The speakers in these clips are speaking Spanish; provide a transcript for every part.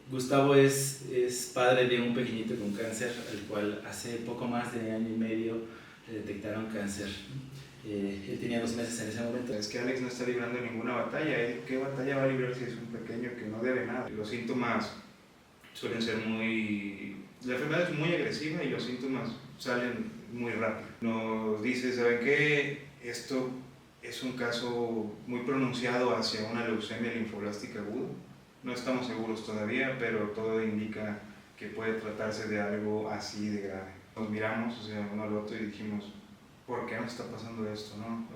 Gustavo es padre de un pequeñito con cáncer, al cual hace poco más de año y medio le detectaron cáncer. Él tenía 2 meses en ese momento. Es que Alex no está librando ninguna batalla. ¿Qué batalla va a librar si es un pequeño que no debe nada? Los síntomas suelen ser la enfermedad es muy agresiva y los síntomas salen muy rápido. Nos dice, ¿saben qué? Esto es un caso muy pronunciado hacia una leucemia linfoblástica aguda. No estamos seguros todavía, pero todo indica que puede tratarse de algo así de grave. Nos miramos, uno al otro y dijimos, ¿por qué nos está pasando esto, no?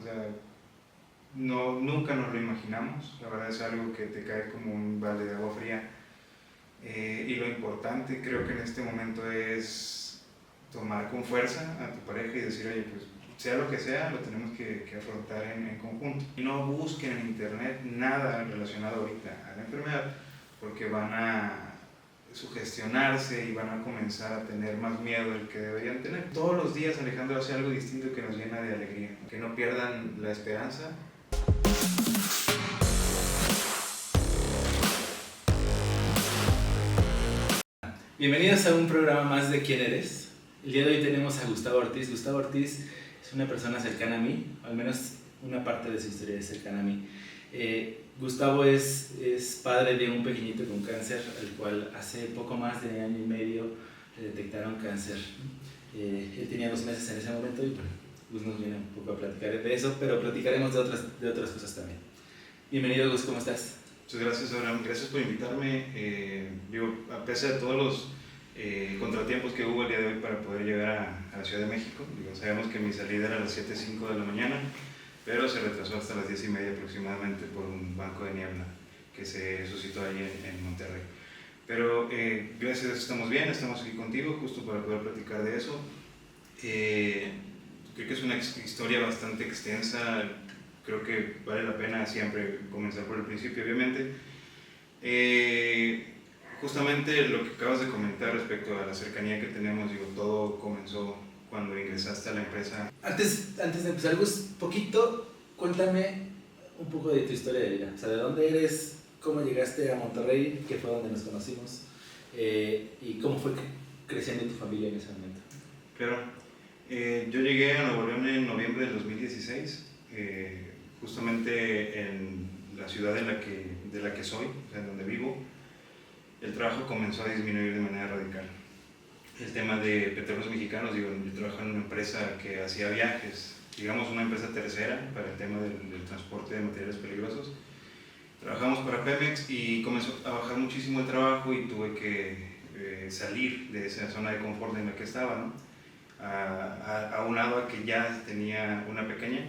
Nunca nos lo imaginamos. La verdad es algo que te cae como un balde de agua fría. Y lo importante creo que en este momento es tomar con fuerza a tu pareja y decir, oye, pues sea lo que sea, lo tenemos que afrontar en conjunto. Y no busquen en internet nada relacionado ahorita a la enfermedad, porque van a sugestionarse y van a comenzar a tener más miedo del que deberían tener. Todos los días Alejandro hace algo distinto que nos llena de alegría. Que no pierdan la esperanza. Bienvenidos a un programa más de ¿Quién eres? El día de hoy tenemos a Gustavo Ortiz. Gustavo Ortiz es una persona cercana a mí, al menos una parte de su historia es cercana a mí. Gustavo es padre de un pequeñito con cáncer, al cual hace poco más de año y medio le detectaron cáncer. Él tenía 2 meses en ese momento y bueno, Gus nos viene un poco a platicar de eso, pero platicaremos de otras cosas también. Bienvenido, Gus, ¿cómo estás? Muchas gracias, Abraham. Gracias por invitarme. A pesar de todos los contratiempos que hubo el día de hoy para poder llegar a la Ciudad de México, sabemos que mi salida era a las 7:05 de la mañana, pero se retrasó hasta las 10:30 aproximadamente por un banco de niebla que se suscitó ahí en Monterrey. Pero gracias a Dios estamos bien, estamos aquí contigo justo para poder platicar de eso. Creo que es una historia bastante extensa. Creo que vale la pena siempre comenzar por el principio, obviamente. Justamente lo que acabas de comentar respecto a la cercanía que tenemos, todo comenzó cuando ingresaste a la empresa. Antes de empezar, Gus, cuéntame un poco de tu historia de vida. O sea, ¿de dónde eres? ¿Cómo llegaste a Monterrey? ¿Qué fue donde nos conocimos? ¿Y cómo fue creciendo tu familia en ese momento? Claro. Yo llegué a Nuevo León en noviembre del 2016. Justamente en la ciudad de la que soy, en donde vivo, el trabajo comenzó a disminuir de manera radical. El tema de Petróleos Mexicanos, yo trabajo en una empresa que hacía viajes, digamos una empresa tercera para el tema del transporte de materiales peligrosos. Trabajamos para Pemex y comenzó a bajar muchísimo el trabajo y tuve que salir de esa zona de confort en la que estaba, ¿no? Aunado a que ya tenía una pequeña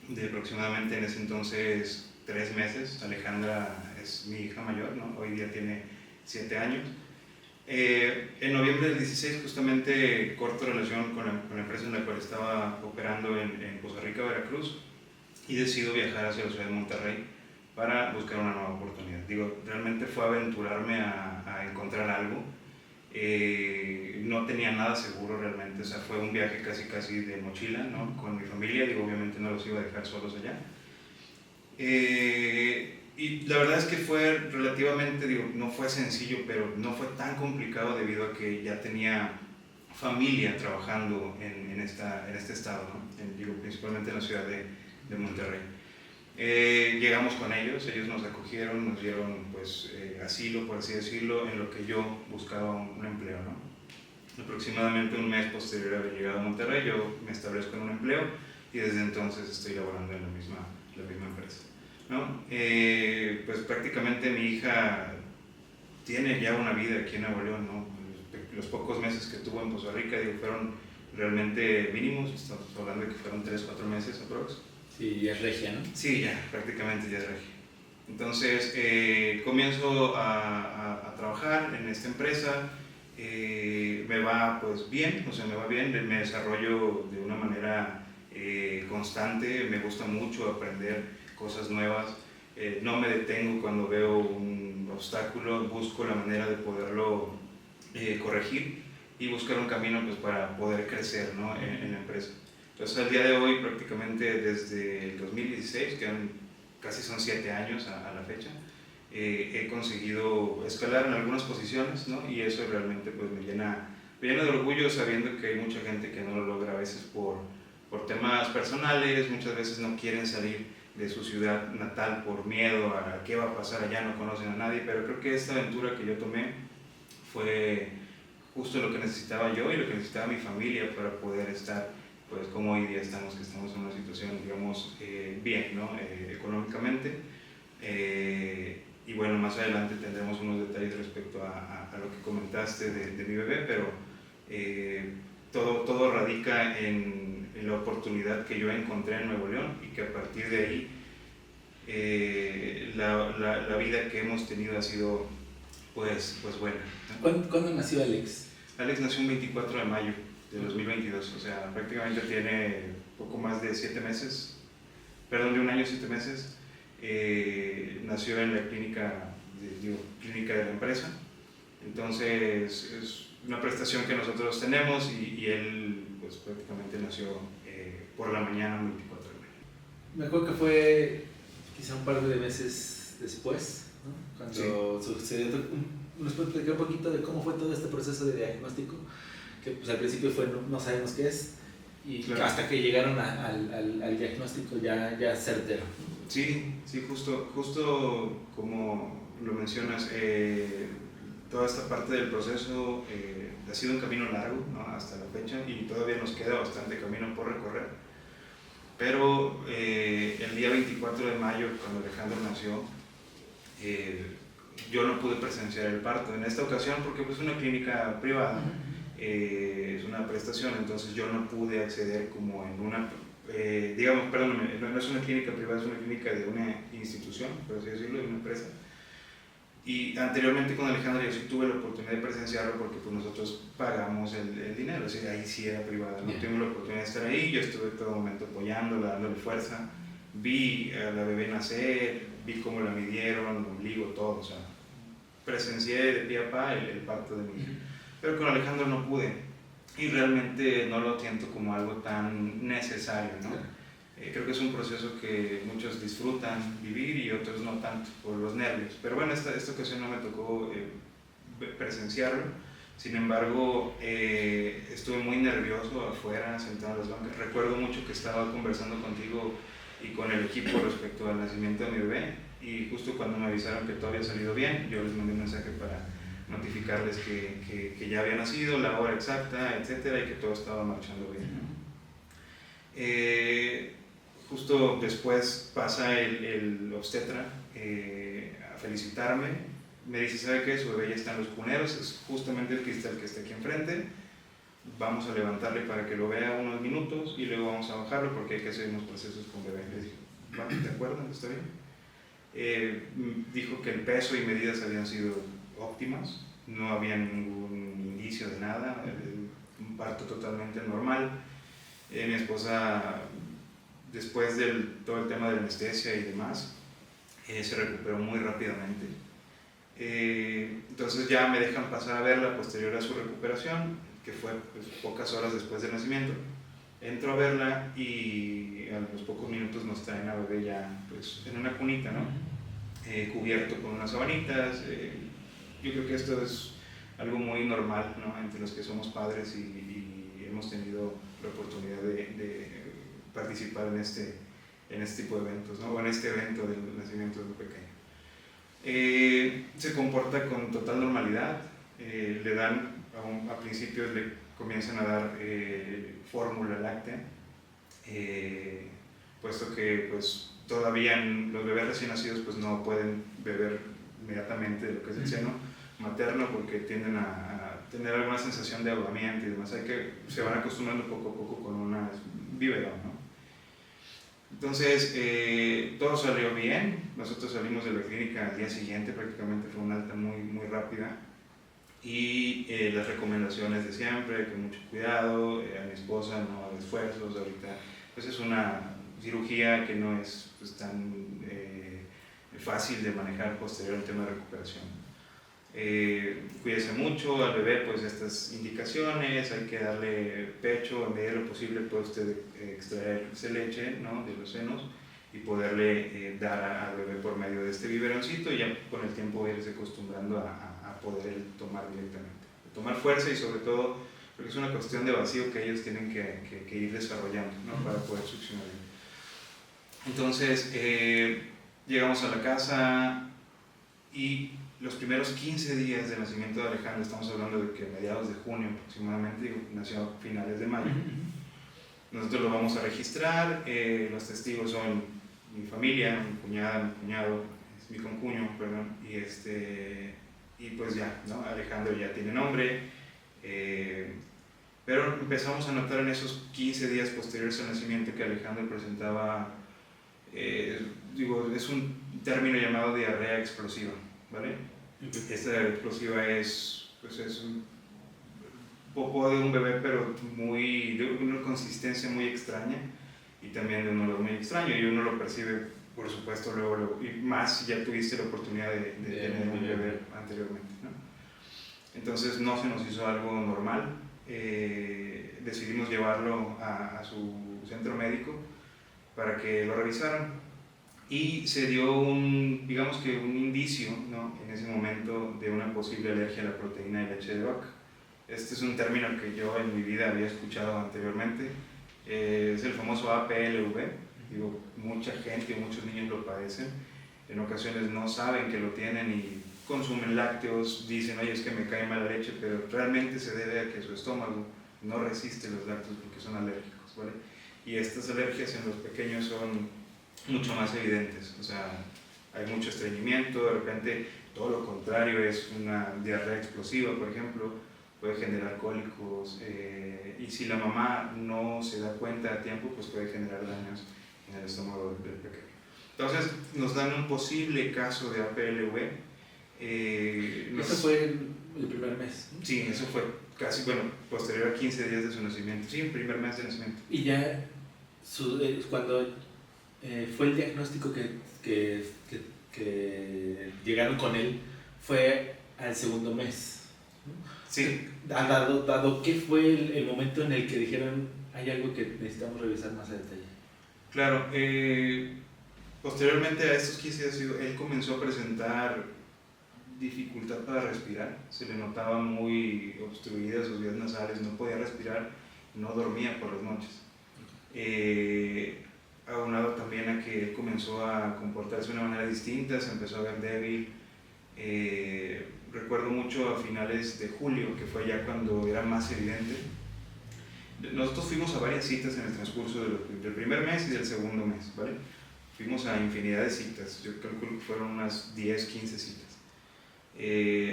de aproximadamente en ese entonces 3 meses. Alejandra es mi hija mayor, ¿no? Hoy día tiene 7 años. En noviembre del 16 justamente corto relación con la empresa en la cual estaba operando en Poza Rica, Veracruz, y decido viajar hacia la ciudad de Monterrey para buscar una nueva oportunidad. Realmente fue aventurarme a encontrar algo. No tenía nada seguro realmente, fue un viaje casi de mochila, ¿no? Con mi familia, obviamente no los iba a dejar solos allá. Y la verdad es que fue relativamente, no fue sencillo, pero no fue tan complicado debido a que ya tenía familia trabajando en este estado, ¿no? Principalmente en la ciudad de Monterrey. Llegamos con ellos nos acogieron, nos dieron pues asilo, por así decirlo, en lo que yo buscaba un empleo, ¿no? Aproximadamente un mes posterior a haber llegado a Monterrey, yo me establezco en un empleo y desde entonces estoy laborando en la misma empresa, ¿no? Pues prácticamente mi hija tiene ya una vida aquí en Nuevo León, ¿no? Los pocos meses que tuvo en Poza Rica fueron realmente mínimos, estamos hablando de que fueron 3-4 meses aproximadamente. Sí, ya es regia, ¿no? Sí, ya, prácticamente ya es regia. Entonces comienzo a trabajar en esta empresa, me va pues bien, me va bien, me desarrollo de una manera constante, me gusta mucho aprender cosas nuevas, no me detengo cuando veo un obstáculo, busco la manera de poderlo corregir y buscar un camino pues, para poder crecer, ¿no? en la empresa. Entonces, al día de hoy, prácticamente desde el 2016, que casi son 7 años a la fecha, he conseguido escalar en algunas posiciones, ¿no? Y eso realmente pues me llena de orgullo, sabiendo que hay mucha gente que no lo logra a veces por temas personales, muchas veces no quieren salir de su ciudad natal por miedo a qué va a pasar allá, no conocen a nadie, pero creo que esta aventura que yo tomé fue justo lo que necesitaba yo y lo que necesitaba mi familia para poder estar, pues como hoy día estamos, que estamos en una situación, digamos, bien, ¿no? Económicamente. Y bueno, más adelante tendremos unos detalles respecto a lo que comentaste de mi bebé, pero todo radica en la oportunidad que yo encontré en Nuevo León y que a partir de ahí la vida que hemos tenido ha sido pues buena, ¿no? ¿Cuándo nació Alex? Alex nació el 24 de mayo de 2022, o sea, prácticamente tiene poco más de 7 meses, perdón, de 1 año 7 meses. Nació en la clínica de la empresa, entonces es una prestación que nosotros tenemos y él pues prácticamente nació por la mañana, 24 de mayo. Me acuerdo que fue quizá un par de meses después, ¿no? Cuando sucedió. ¿Nos puede platicar un poquito de cómo fue todo este proceso de diagnóstico? Que pues al principio fue no sabemos qué es, y claro, hasta que llegaron al diagnóstico ya certero. Sí, justo como lo mencionas, toda esta parte del proceso ha sido un camino largo, ¿no? Hasta la fecha, y todavía nos queda bastante camino por recorrer. Pero el día 24 de mayo, cuando Alejandro nació, yo no pude presenciar el parto en esta ocasión porque pues, es una clínica privada, es una prestación, entonces yo no pude acceder como en una, digamos, perdóname, no es una clínica privada, es una clínica de una institución, por así decirlo, de una empresa. Y anteriormente con Alejandro yo sí tuve la oportunidad de presenciarlo porque pues, nosotros pagamos el dinero, o sea, ahí sí era privada, no tuvimos la oportunidad de estar ahí, yo estuve todo momento apoyándola, dándole fuerza, vi a la bebé nacer, vi cómo la midieron, el ombligo, todo, o sea, presencié de pie a pa el parto de mi hija. Pero con Alejandro no pude y realmente no lo siento como algo tan necesario, ¿no? Creo que es un proceso que muchos disfrutan vivir y otros no tanto por los nervios. Pero bueno, esta ocasión no me tocó presenciarlo. Sin embargo, estuve muy nervioso afuera, sentado en las bancas. Recuerdo mucho que estaba conversando contigo y con el equipo respecto al nacimiento de mi bebé. Y justo cuando me avisaron que todo había salido bien, yo les mandé un mensaje para notificarles que ya había nacido, la hora exacta, etcétera, y que todo estaba marchando bien, ¿no? Justo después pasa el obstetra a felicitarme, me dice, ¿sabe qué? Su bebé ya está en los cuneros, es justamente el cristal que está aquí enfrente, vamos a levantarle para que lo vea unos minutos y luego vamos a bajarlo porque hay que hacer unos procesos con bebé. Le dije, ¿vale? ¿De acuerdo? ¿Está bien? Dijo que el peso y medidas habían sido óptimas, no había ningún indicio de nada, un parto totalmente normal. Mi esposa, después de todo el tema de la anestesia y demás, se recuperó muy rápidamente. Entonces ya me dejan pasar a verla posterior a su recuperación, que fue pues, pocas horas después del nacimiento. Entro a verla y a los pocos minutos nos traen a bebé ya pues, en una cunita, ¿no? Cubierto con unas sabanitas. Yo creo que esto es algo muy normal, ¿no? Entre los que somos padres y hemos tenido la oportunidad de participar en este tipo de eventos, ¿no? O en este evento del nacimiento de un pequeño. Se comporta con total normalidad, le dan, a principios le comienzan a dar fórmula láctea, puesto que pues, todavía los bebés recién nacidos pues, no pueden beber inmediatamente de lo que es el seno materno porque tienden a tener alguna sensación de ahogamiento y demás, se van acostumbrando poco a poco con una biberón, ¿no? Entonces, todo salió bien, nosotros salimos de la clínica al día siguiente, prácticamente fue una alta muy rápida y las recomendaciones de siempre, con mucho cuidado, a mi esposa no haga esfuerzos, ahorita pues es una cirugía que no es pues, tan fácil de manejar posterior al tema de recuperación. Cuídese mucho al bebé, pues estas indicaciones, hay que darle pecho, en medida de lo posible puede usted extraerse leche, ¿no? De los senos y poderle dar al bebé por medio de este biberoncito, y ya con el tiempo irse acostumbrando a poder tomar directamente, tomar fuerza, y sobre todo porque es una cuestión de vacío que ellos tienen que ir desarrollando, ¿no? Para poder succionar. Entonces llegamos a la casa y los primeros 15 días de nacimiento de Alejandro, estamos hablando de que mediados de junio aproximadamente, nació a finales de mayo, nosotros lo vamos a registrar, los testigos son mi familia, mi cuñada, mi cuñado, mi concuño, perdón, y pues ya, ¿no? Alejandro ya tiene nombre, pero empezamos a notar en esos 15 días posteriores al nacimiento que Alejandro presentaba, es un término llamado diarrea explosiva, ¿vale? Esta diarrea explosiva pues es un popó de un bebé, pero de una consistencia muy extraña y también de un olor muy extraño, y uno lo percibe, por supuesto, luego y más si ya tuviste la oportunidad de tener un bebé anteriormente, ¿no? Entonces no se nos hizo algo normal, decidimos llevarlo a su centro médico para que lo revisaran, y se dio digamos que un indicio, ¿no? En ese momento, de una posible alergia a la proteína de leche de vaca. Este es un término que yo en mi vida había escuchado anteriormente, es el famoso APLV. Digo, mucha gente, muchos niños lo padecen, en ocasiones no saben que lo tienen y consumen lácteos, dicen, oye, es que me cae mal la leche, pero realmente se debe a que su estómago no resiste los lácteos porque son alérgicos, ¿vale? Y estas alergias en los pequeños son mucho más evidentes, o sea, hay mucho estreñimiento, de repente todo lo contrario, es una diarrea explosiva, por ejemplo, puede generar cólicos, y si la mamá no se da cuenta a tiempo, pues puede generar daños en el estómago del pequeño. Entonces nos dan un posible caso de APLV. Eso fue el primer mes, ¿no? Sí, eso fue casi, posterior a 15 días de su nacimiento, sí, el primer mes de nacimiento. Y ya cuando fue el diagnóstico que llegaron con él, fue al segundo mes, ¿no? Sí. Dado ¿qué fue el momento en el que dijeron, hay algo que necesitamos revisar más a detalle? Claro, posteriormente a estos 15 días, él comenzó a presentar dificultad para respirar, se le notaba muy obstruidas sus vías nasales, no podía respirar, no dormía por las noches. Aunado también a que él comenzó a comportarse de una manera distinta, se empezó a ver débil. Recuerdo mucho a finales de julio, que fue ya cuando era más evidente. Nosotros fuimos a varias citas en el transcurso del primer mes y del segundo mes, ¿vale? Fuimos a infinidad de citas, yo calculo que fueron unas 10, 15 citas.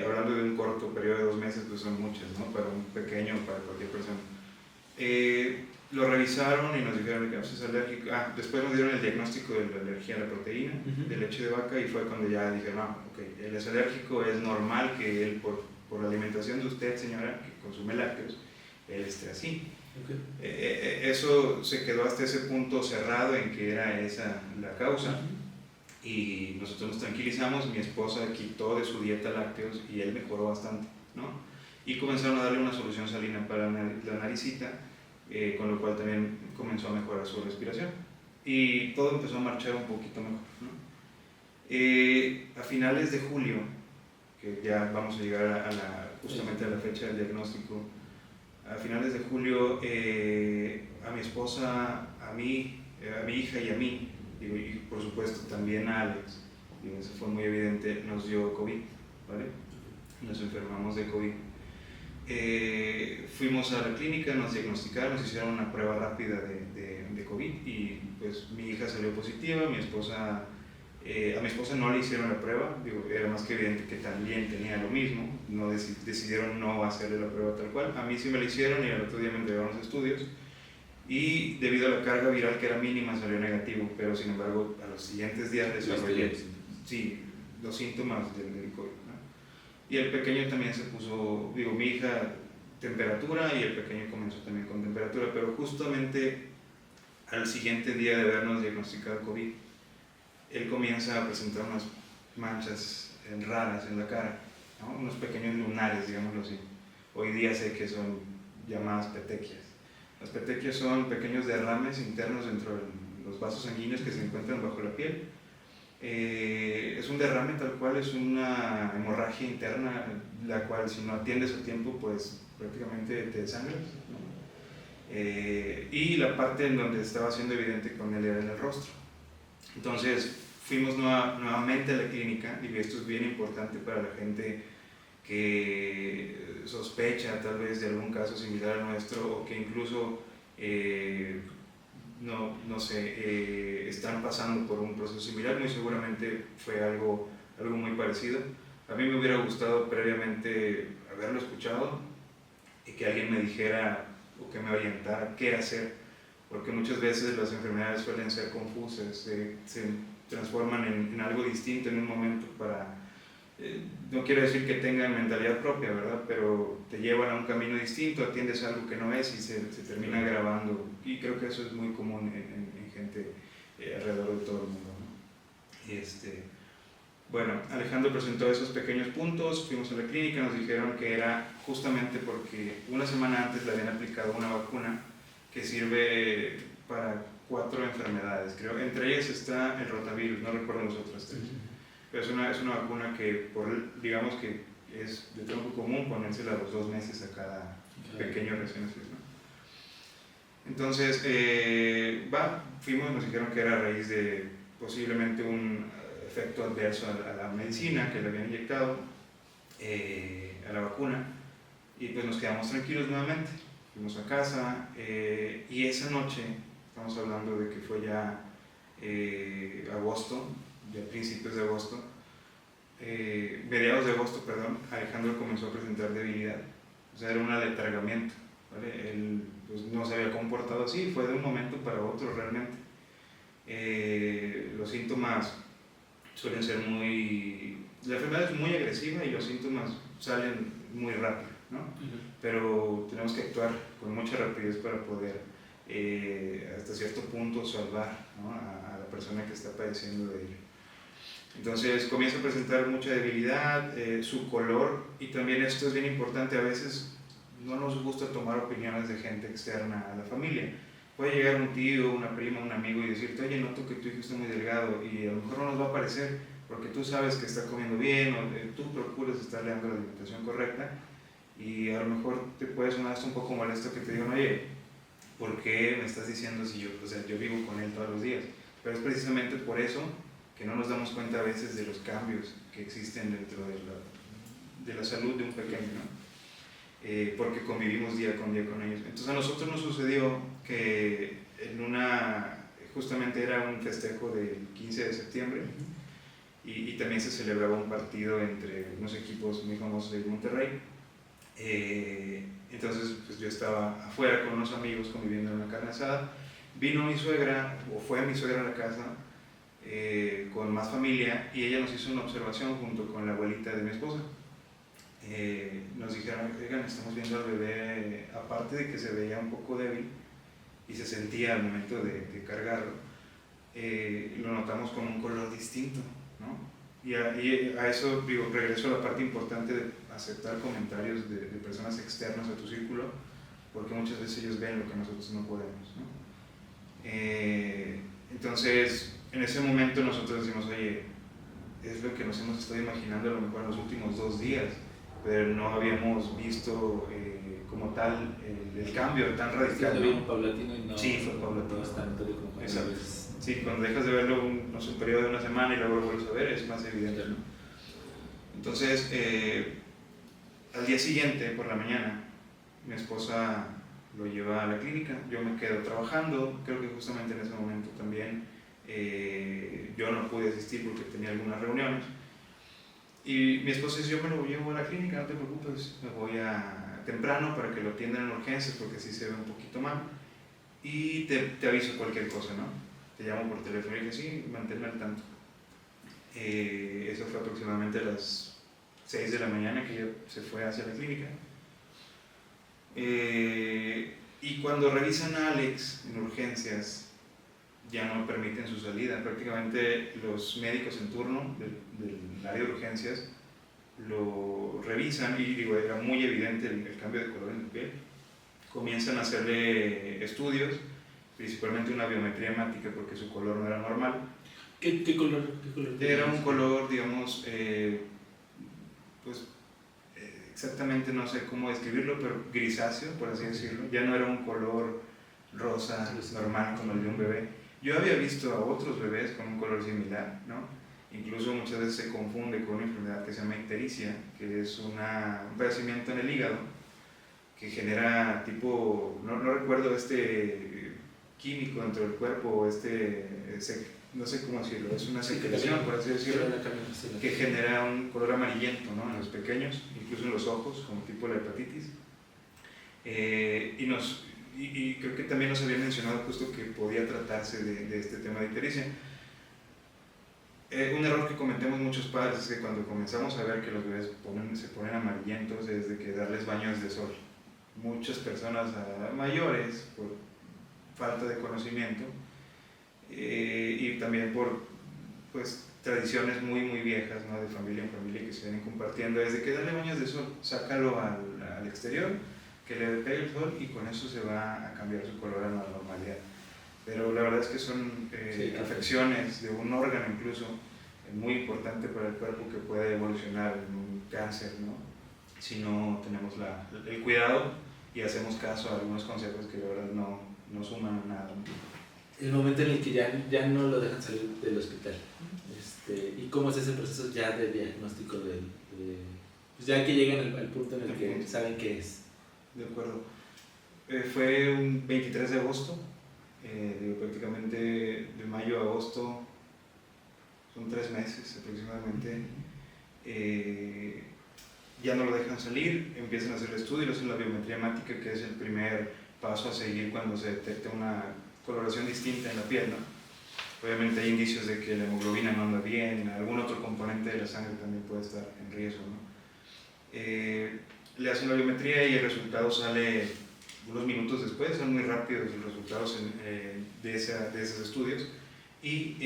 Hablando de un corto periodo de 2 meses, pues son muchas, ¿no? Para un pequeño, para cualquier persona. Lo revisaron y nos dijeron que es alérgico. Después nos dieron el diagnóstico de la alergia a la proteína de leche de vaca, y fue cuando ya dijeron, él es alérgico, es normal que él, por la alimentación de usted, señora, que consume lácteos, él esté así. Eso se quedó hasta ese punto cerrado en que era esa la causa, y nosotros nos tranquilizamos. Mi esposa quitó de su dieta lácteos y él mejoró bastante, ¿no? Y comenzaron a darle una solución salina para la naricita, con lo cual también comenzó a mejorar su respiración y todo empezó a marchar un poquito mejor, ¿no? A finales de julio, que ya vamos a llegar justamente a la fecha del diagnóstico, a finales de julio, a mi esposa, a mi hija y a mí, y por supuesto también a Alex, eso fue muy evidente, nos dio COVID, ¿vale? Nos enfermamos de COVID. Fuimos a la clínica, nos diagnosticaron, nos hicieron una prueba rápida de COVID, y pues mi hija salió positiva, a mi esposa no le hicieron la prueba, era más que evidente que también tenía lo mismo, decidieron no hacerle la prueba tal cual. A mí sí me la hicieron y al otro día me entregaron los estudios, y debido a la carga viral que era mínima salió negativo, pero sin embargo a los siguientes días desarrollé los síntomas del COVID, ¿no? Y el pequeño también se puso, mi hija temperatura, y el pequeño comenzó también con temperatura, pero justamente al siguiente día de habernos diagnosticado COVID, él comienza a presentar unas manchas raras en la cara, ¿no? Unos pequeños lunares, digámoslo así. Hoy día sé que son llamadas petequias. Las petequias son pequeños derrames internos dentro los vasos sanguíneos que se encuentran bajo la piel. Es un derrame tal cual, es una hemorragia interna, la cual si no atiendes a tiempo, pues prácticamente te desangras, ¿no? Y la parte en donde estaba siendo evidente con él era en el rostro. Entonces fuimos nuevamente a la clínica, y esto es bien importante para la gente que sospecha tal vez de algún caso similar al nuestro, o que incluso no sé, están pasando por un proceso similar. Muy seguramente fue algo muy parecido. A mí me hubiera gustado previamente haberlo escuchado y que alguien me dijera o que me orientara qué hacer, porque muchas veces las enfermedades suelen ser confusas, se transforman en algo distinto en un momento para... no quiero decir que tengan mentalidad propia, ¿verdad? Pero te llevan a un camino distinto, atiendes algo que no es y se termina agravando. Y creo que eso es muy común en gente alrededor de todo el mundo, ¿no? Bueno, Alejandro presentó esos pequeños puntos, fuimos a la clínica, nos dijeron que era justamente porque una semana antes le habían aplicado una vacuna que sirve para 4 enfermedades, creo. Entre ellas está el rotavirus, no recuerdo los otros 3. Pero es una vacuna que, digamos que es de tronco común ponérsela a los 2 meses a cada pequeño recién nacido, ¿no? Entonces, fuimos, nos dijeron que era a raíz de posiblemente un efecto adverso a la medicina que le habían inyectado, a la vacuna, y pues nos quedamos tranquilos nuevamente. Fuimos a casa, y esa noche, estamos hablando de que fue ya agosto, ya principios de agosto, mediados de agosto, perdón, Alejandro comenzó a presentar debilidad, o sea, era un aletargamiento, ¿vale? Él pues, no se había comportado así, fue de un momento para otro realmente. Los síntomas suelen ser la enfermedad es muy agresiva y los síntomas salen muy rápido, ¿no? Pero tenemos que actuar con mucha rapidez para poder hasta cierto punto salvar, ¿no? a la persona que está padeciendo de ello. Entonces comienza a presentar mucha debilidad, su color, y también esto es bien importante, a veces no nos gusta tomar opiniones de gente externa a la familia. Puede llegar un tío, una prima, un amigo y decirte, oye, noto que tu hijo está muy delgado, y a lo mejor no nos va a parecer porque tú sabes que está comiendo bien, o tú procuras estarle dando la alimentación correcta, y a lo mejor te puede sonar hasta un poco molesto que te digan, oye, ¿por qué me estás diciendo si yo vivo con él todos los días? Pero es precisamente por eso que no nos damos cuenta a veces de los cambios que existen dentro de la salud de un pequeño, ¿no? Porque convivimos día con ellos. Entonces a nosotros nos sucedió que justamente era un festejo del 15 de septiembre, y también se celebraba un partido entre unos equipos muy famosos de Monterrey. Entonces pues yo estaba afuera con unos amigos conviviendo en una carne asada. Vino mi suegra, o fue mi suegra a la casa, con más familia, y ella nos hizo una observación junto con la abuelita de mi esposa. Nos dijeron, oigan, estamos viendo al bebé, aparte de que se veía un poco débil y se sentía al momento de cargarlo, lo notamos con un color distinto, ¿no? Y a eso digo, regreso a la parte importante de aceptar comentarios de personas externas a tu círculo, porque muchas veces ellos ven lo que nosotros no podemos, ¿no? Entonces, en ese momento nosotros decimos, oye, es lo que nos hemos estado imaginando a lo mejor en los últimos 2 días, pero no habíamos visto como tal el cambio tan radical. Sí, bien paulatino y no. Sí, fue paulatino. No es tan como. Exacto. Sí, cuando dejas de verlo un periodo de una semana y luego lo vuelves a ver, es más evidente, ¿no? Entonces, al día siguiente, por la mañana, mi esposa lo lleva a la clínica, yo me quedo trabajando, creo que justamente en ese momento también yo no pude asistir porque tenía algunas reuniones, y mi esposa dice, yo me lo llevo a la clínica, no te preocupes, me voy temprano para que lo atiendan en urgencias porque sí se ve un poquito mal, y te aviso cualquier cosa, ¿no? Te llamo por teléfono, y dije, sí, manténme al tanto. Eso fue aproximadamente a las 6 de la mañana que ella se fue hacia la clínica. Y cuando revisan a Alex en urgencias, ya no permiten su salida. Prácticamente los médicos en turno del área de urgencias lo revisan, y digo, era muy evidente el cambio de color en la piel. Comienzan a hacerle estudios, principalmente una biometría hemática porque su color no era normal. ¿Qué color Era un color, digamos, exactamente no sé cómo describirlo, pero grisáceo, por así decirlo. Ya no era un color rosa normal como el de un bebé. Yo había visto a otros bebés con un color similar, ¿no? Incluso muchas veces se confunde con una enfermedad que se llama ictericia, que es un padecimiento en el hígado que genera tipo, no recuerdo químico dentro del cuerpo, no sé cómo decirlo, es una secreción, por así decirlo, que genera un color amarillento, ¿no? En los pequeños, incluso en los ojos, como tipo la hepatitis. Y creo que también nos había mencionado justo que podía tratarse de este tema de ictericia. Un error que cometemos muchos padres es que cuando comenzamos a ver que los bebés se ponen amarillentos es de que darles baños de sol. Muchas personas mayores, por falta de conocimiento y también por tradiciones muy viejas, ¿no? De familia en familia que se vienen compartiendo, es de que darle baños de sol, sácalo al exterior, que le pegue el sol y con eso se va a cambiar su color a la normalidad. Pero la verdad es que son afecciones de un órgano incluso muy importante para el cuerpo que puede evolucionar en un cáncer, ¿no? Si no tenemos el cuidado y hacemos caso a algunos consejos que la verdad no suman a nada, ¿no? El momento en el que ya no lo dejan salir del hospital. ¿Y cómo es ese proceso ya de diagnóstico pues ya que llegan al punto en el que saben qué es? De acuerdo. Fue un 23 de agosto, prácticamente de mayo a agosto, son 3 meses aproximadamente. Ya no lo dejan salir, empiezan a hacer el estudio, hacen la biometría hemática, que es el primer paso a seguir cuando se detecta una coloración distinta en la piel, ¿no? Obviamente hay indicios de que la hemoglobina no anda bien, algún otro componente de la sangre también puede estar en riesgo, ¿no? Le hacen la biometría y el resultado sale unos minutos después, son muy rápidos los resultados de esos estudios, y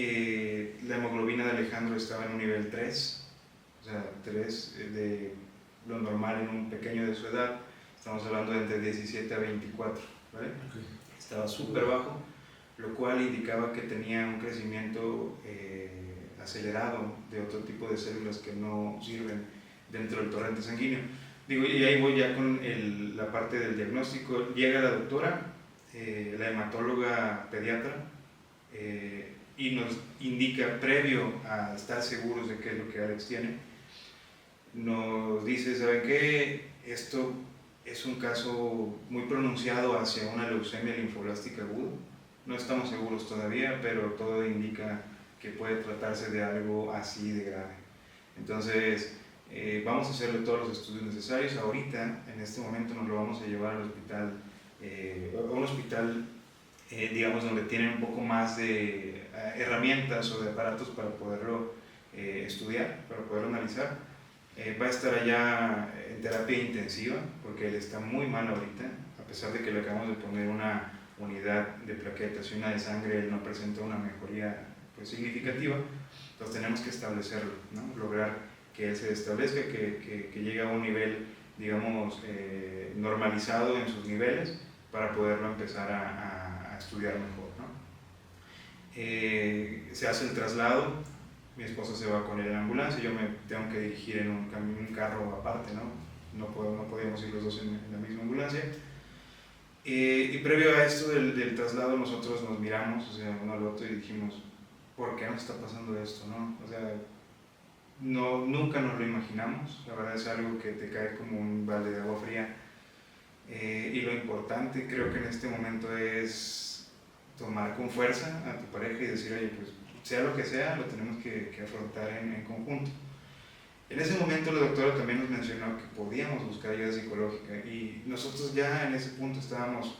la hemoglobina de Alejandro estaba en un nivel 3, o sea, 3 de lo normal en un pequeño de su edad, estamos hablando de entre 17 a 24, ¿vale? Okay. Estaba súper bajo, lo cual indicaba que tenía un crecimiento acelerado de otro tipo de células que no sirven dentro del torrente sanguíneo. Y ahí voy ya con la parte del diagnóstico. Llega la doctora, la hematóloga pediatra, y nos indica, previo a estar seguros de qué es lo que Alex tiene, nos dice, ¿saben qué? Esto es un caso muy pronunciado hacia una leucemia linfoblástica aguda. No estamos seguros todavía, pero todo indica que puede tratarse de algo así de grave. Entonces, vamos a hacerle todos los estudios necesarios. Ahorita, en este momento, nos lo vamos a llevar al hospital, a un hospital, digamos, donde tienen un poco más de herramientas o de aparatos para poderlo estudiar, para poderlo analizar. Va a estar allá en terapia intensiva, porque él está muy mal ahorita, a pesar de que le acabamos de poner una unidad de plaquetas y una de sangre, él no presenta una mejoría significativa. Entonces tenemos que establecerlo, ¿no? Lograr que él se establezca, que llegue a un nivel, digamos, normalizado en sus niveles para poderlo empezar a estudiar mejor, ¿no? Se hace el traslado, mi esposa se va con él en la ambulancia, yo me tengo que dirigir en un carro aparte, ¿no? No podíamos ir los dos en la misma ambulancia. Y previo a esto del traslado nosotros nos miramos, o sea, uno al otro y dijimos, ¿por qué nos está pasando esto, no? O sea, nunca nos lo imaginamos, la verdad es algo que te cae como un balde de agua fría. Y lo importante creo que en este momento es tomar con fuerza a tu pareja y decir, oye, pues sea lo que sea, lo tenemos que afrontar en conjunto. En ese momento la doctora también nos mencionó que podíamos buscar ayuda psicológica y nosotros ya en ese punto estábamos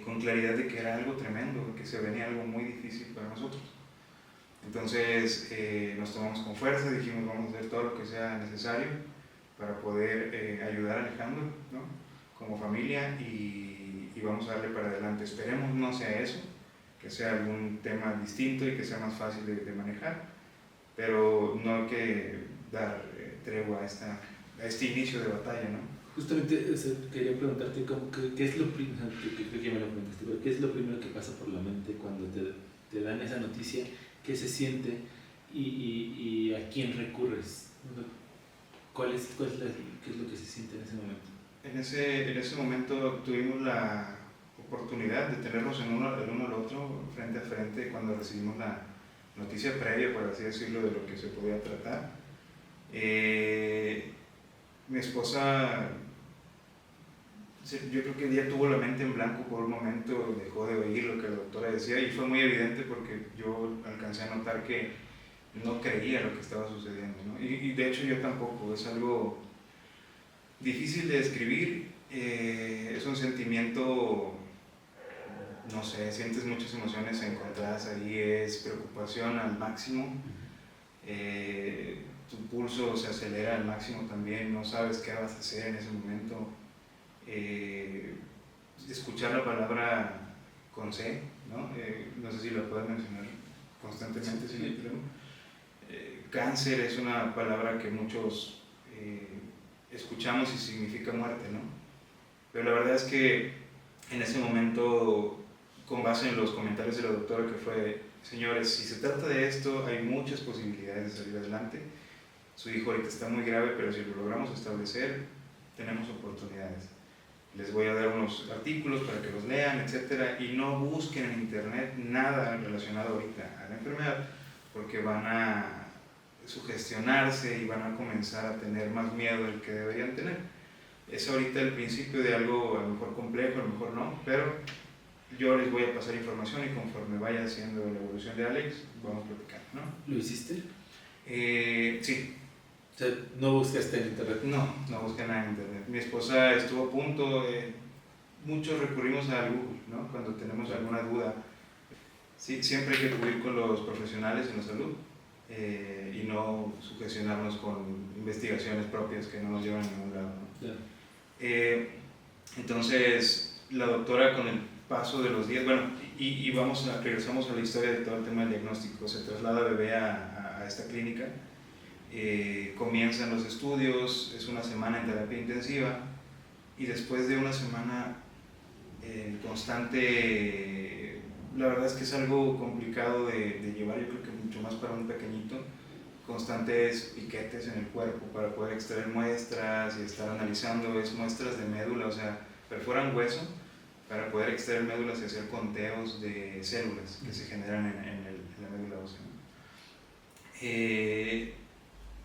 con claridad de que era algo tremendo, que se venía algo muy difícil para nosotros. Entonces nos tomamos con fuerza, dijimos vamos a hacer todo lo que sea necesario para poder ayudar a Alejandro, ¿no? Como familia y vamos a darle para adelante. Esperemos no sea eso, que sea algún tema distinto y que sea más fácil de manejar, pero no hay que dar tregua a esta este inicio de batalla, ¿no? Justamente, o sea, quería preguntarte qué es lo primero, creo que ya me lo preguntaste, pero ¿qué es lo primero que pasa por la mente cuando te dan esa noticia? ¿Qué se siente? Y a quién recurres? ¿Qué es lo que se siente en ese momento? En ese momento tuvimos la oportunidad de tenernos el uno al otro, frente a frente, cuando recibimos la noticia previa, por así decirlo, de lo que se podía tratar. Mi esposa, yo creo que ella tuvo la mente en blanco por un momento, dejó de oír lo que la doctora decía y fue muy evidente porque yo alcancé a notar que no creía lo que estaba sucediendo, ¿no? Y de hecho yo tampoco, es algo difícil de describir, es un sentimiento, no sé, sientes muchas emociones encontradas ahí, es preocupación al máximo, tu pulso se acelera al máximo también, no sabes qué vas a hacer en ese momento, escuchar la palabra con C, ¿no? No sé si la puedes mencionar constantemente, si no hay problema. Cáncer es una palabra que muchos escuchamos y significa muerte, ¿no? Pero la verdad es que en ese momento, con base en los comentarios de la doctora, que fue: señores, si se trata de esto, hay muchas posibilidades de salir adelante. Su hijo ahorita está muy grave, pero si lo logramos establecer, tenemos oportunidades. Les voy a dar unos artículos para que los lean, etcétera, y no busquen en internet nada relacionado ahorita a la enfermedad, porque van a sugestionarse y van a comenzar a tener más miedo del que deberían tener. Es ahorita el principio de algo a lo mejor complejo, a lo mejor no, pero yo les voy a pasar información y conforme vaya haciendo la evolución de Alex, vamos platicando, ¿no? ¿Lo hiciste? Sí. O sea, ¿no buscaste en internet? No busqué nada en internet. Mi esposa estuvo a punto, muchos recurrimos a Google, ¿no? Cuando tenemos alguna duda. Sí, siempre hay que acudir con los profesionales en la salud y no sugestionarnos con investigaciones propias que no nos llevan a ningún lado, ¿no? Yeah. Entonces, la doctora, con el paso de los días, bueno, y regresamos a la historia de todo el tema del diagnóstico, se traslada bebé a esta clínica, comienzan los estudios, es una semana en terapia intensiva y después de una semana constante, la verdad es que es algo complicado de llevar, yo creo que mucho más para un pequeñito, constantes piquetes en el cuerpo para poder extraer muestras y estar analizando muestras de médula, o sea, perforan hueso para poder extraer médulas y hacer conteos de células que se generan en la médula ósea.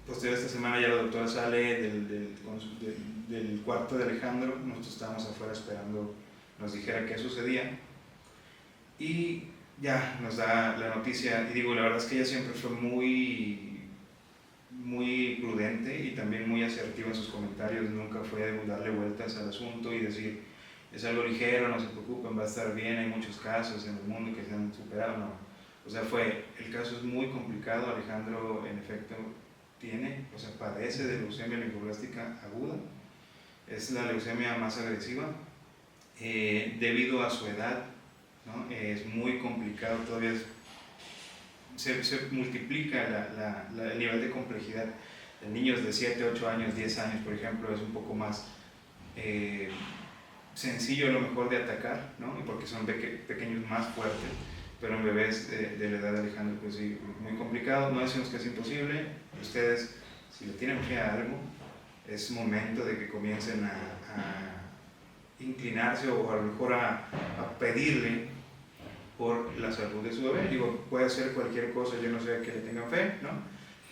Posterior a esta semana ya la doctora sale del cuarto de Alejandro, nosotros estábamos afuera esperando nos dijera qué sucedía y ya nos da la noticia. Y digo, la verdad es que ella siempre fue muy prudente y también muy asertiva en sus comentarios, nunca fue darle vueltas al asunto y decir es algo ligero, no se preocupen, va a estar bien, hay muchos casos en el mundo que se han superado, no. O sea, el caso es muy complicado. Alejandro en efecto padece de leucemia linfoblástica aguda, es la leucemia más agresiva, debido a su edad, ¿no? Es muy complicado, todavía se multiplica el nivel de complejidad. En niños de 7, 8 años, 10 años, por ejemplo, es un poco más sencillo a lo mejor de atacar, ¿no? Porque son pequeños más fuertes, pero en bebés de la edad de Alejandro, pues sí, muy complicado. No decimos que es imposible. Ustedes, si le tienen fe a algo, es momento de que comiencen a inclinarse o a lo mejor a pedirle por la salud de su bebé. Digo, puede ser cualquier cosa, yo no sé a qué le tengan fe, ¿no?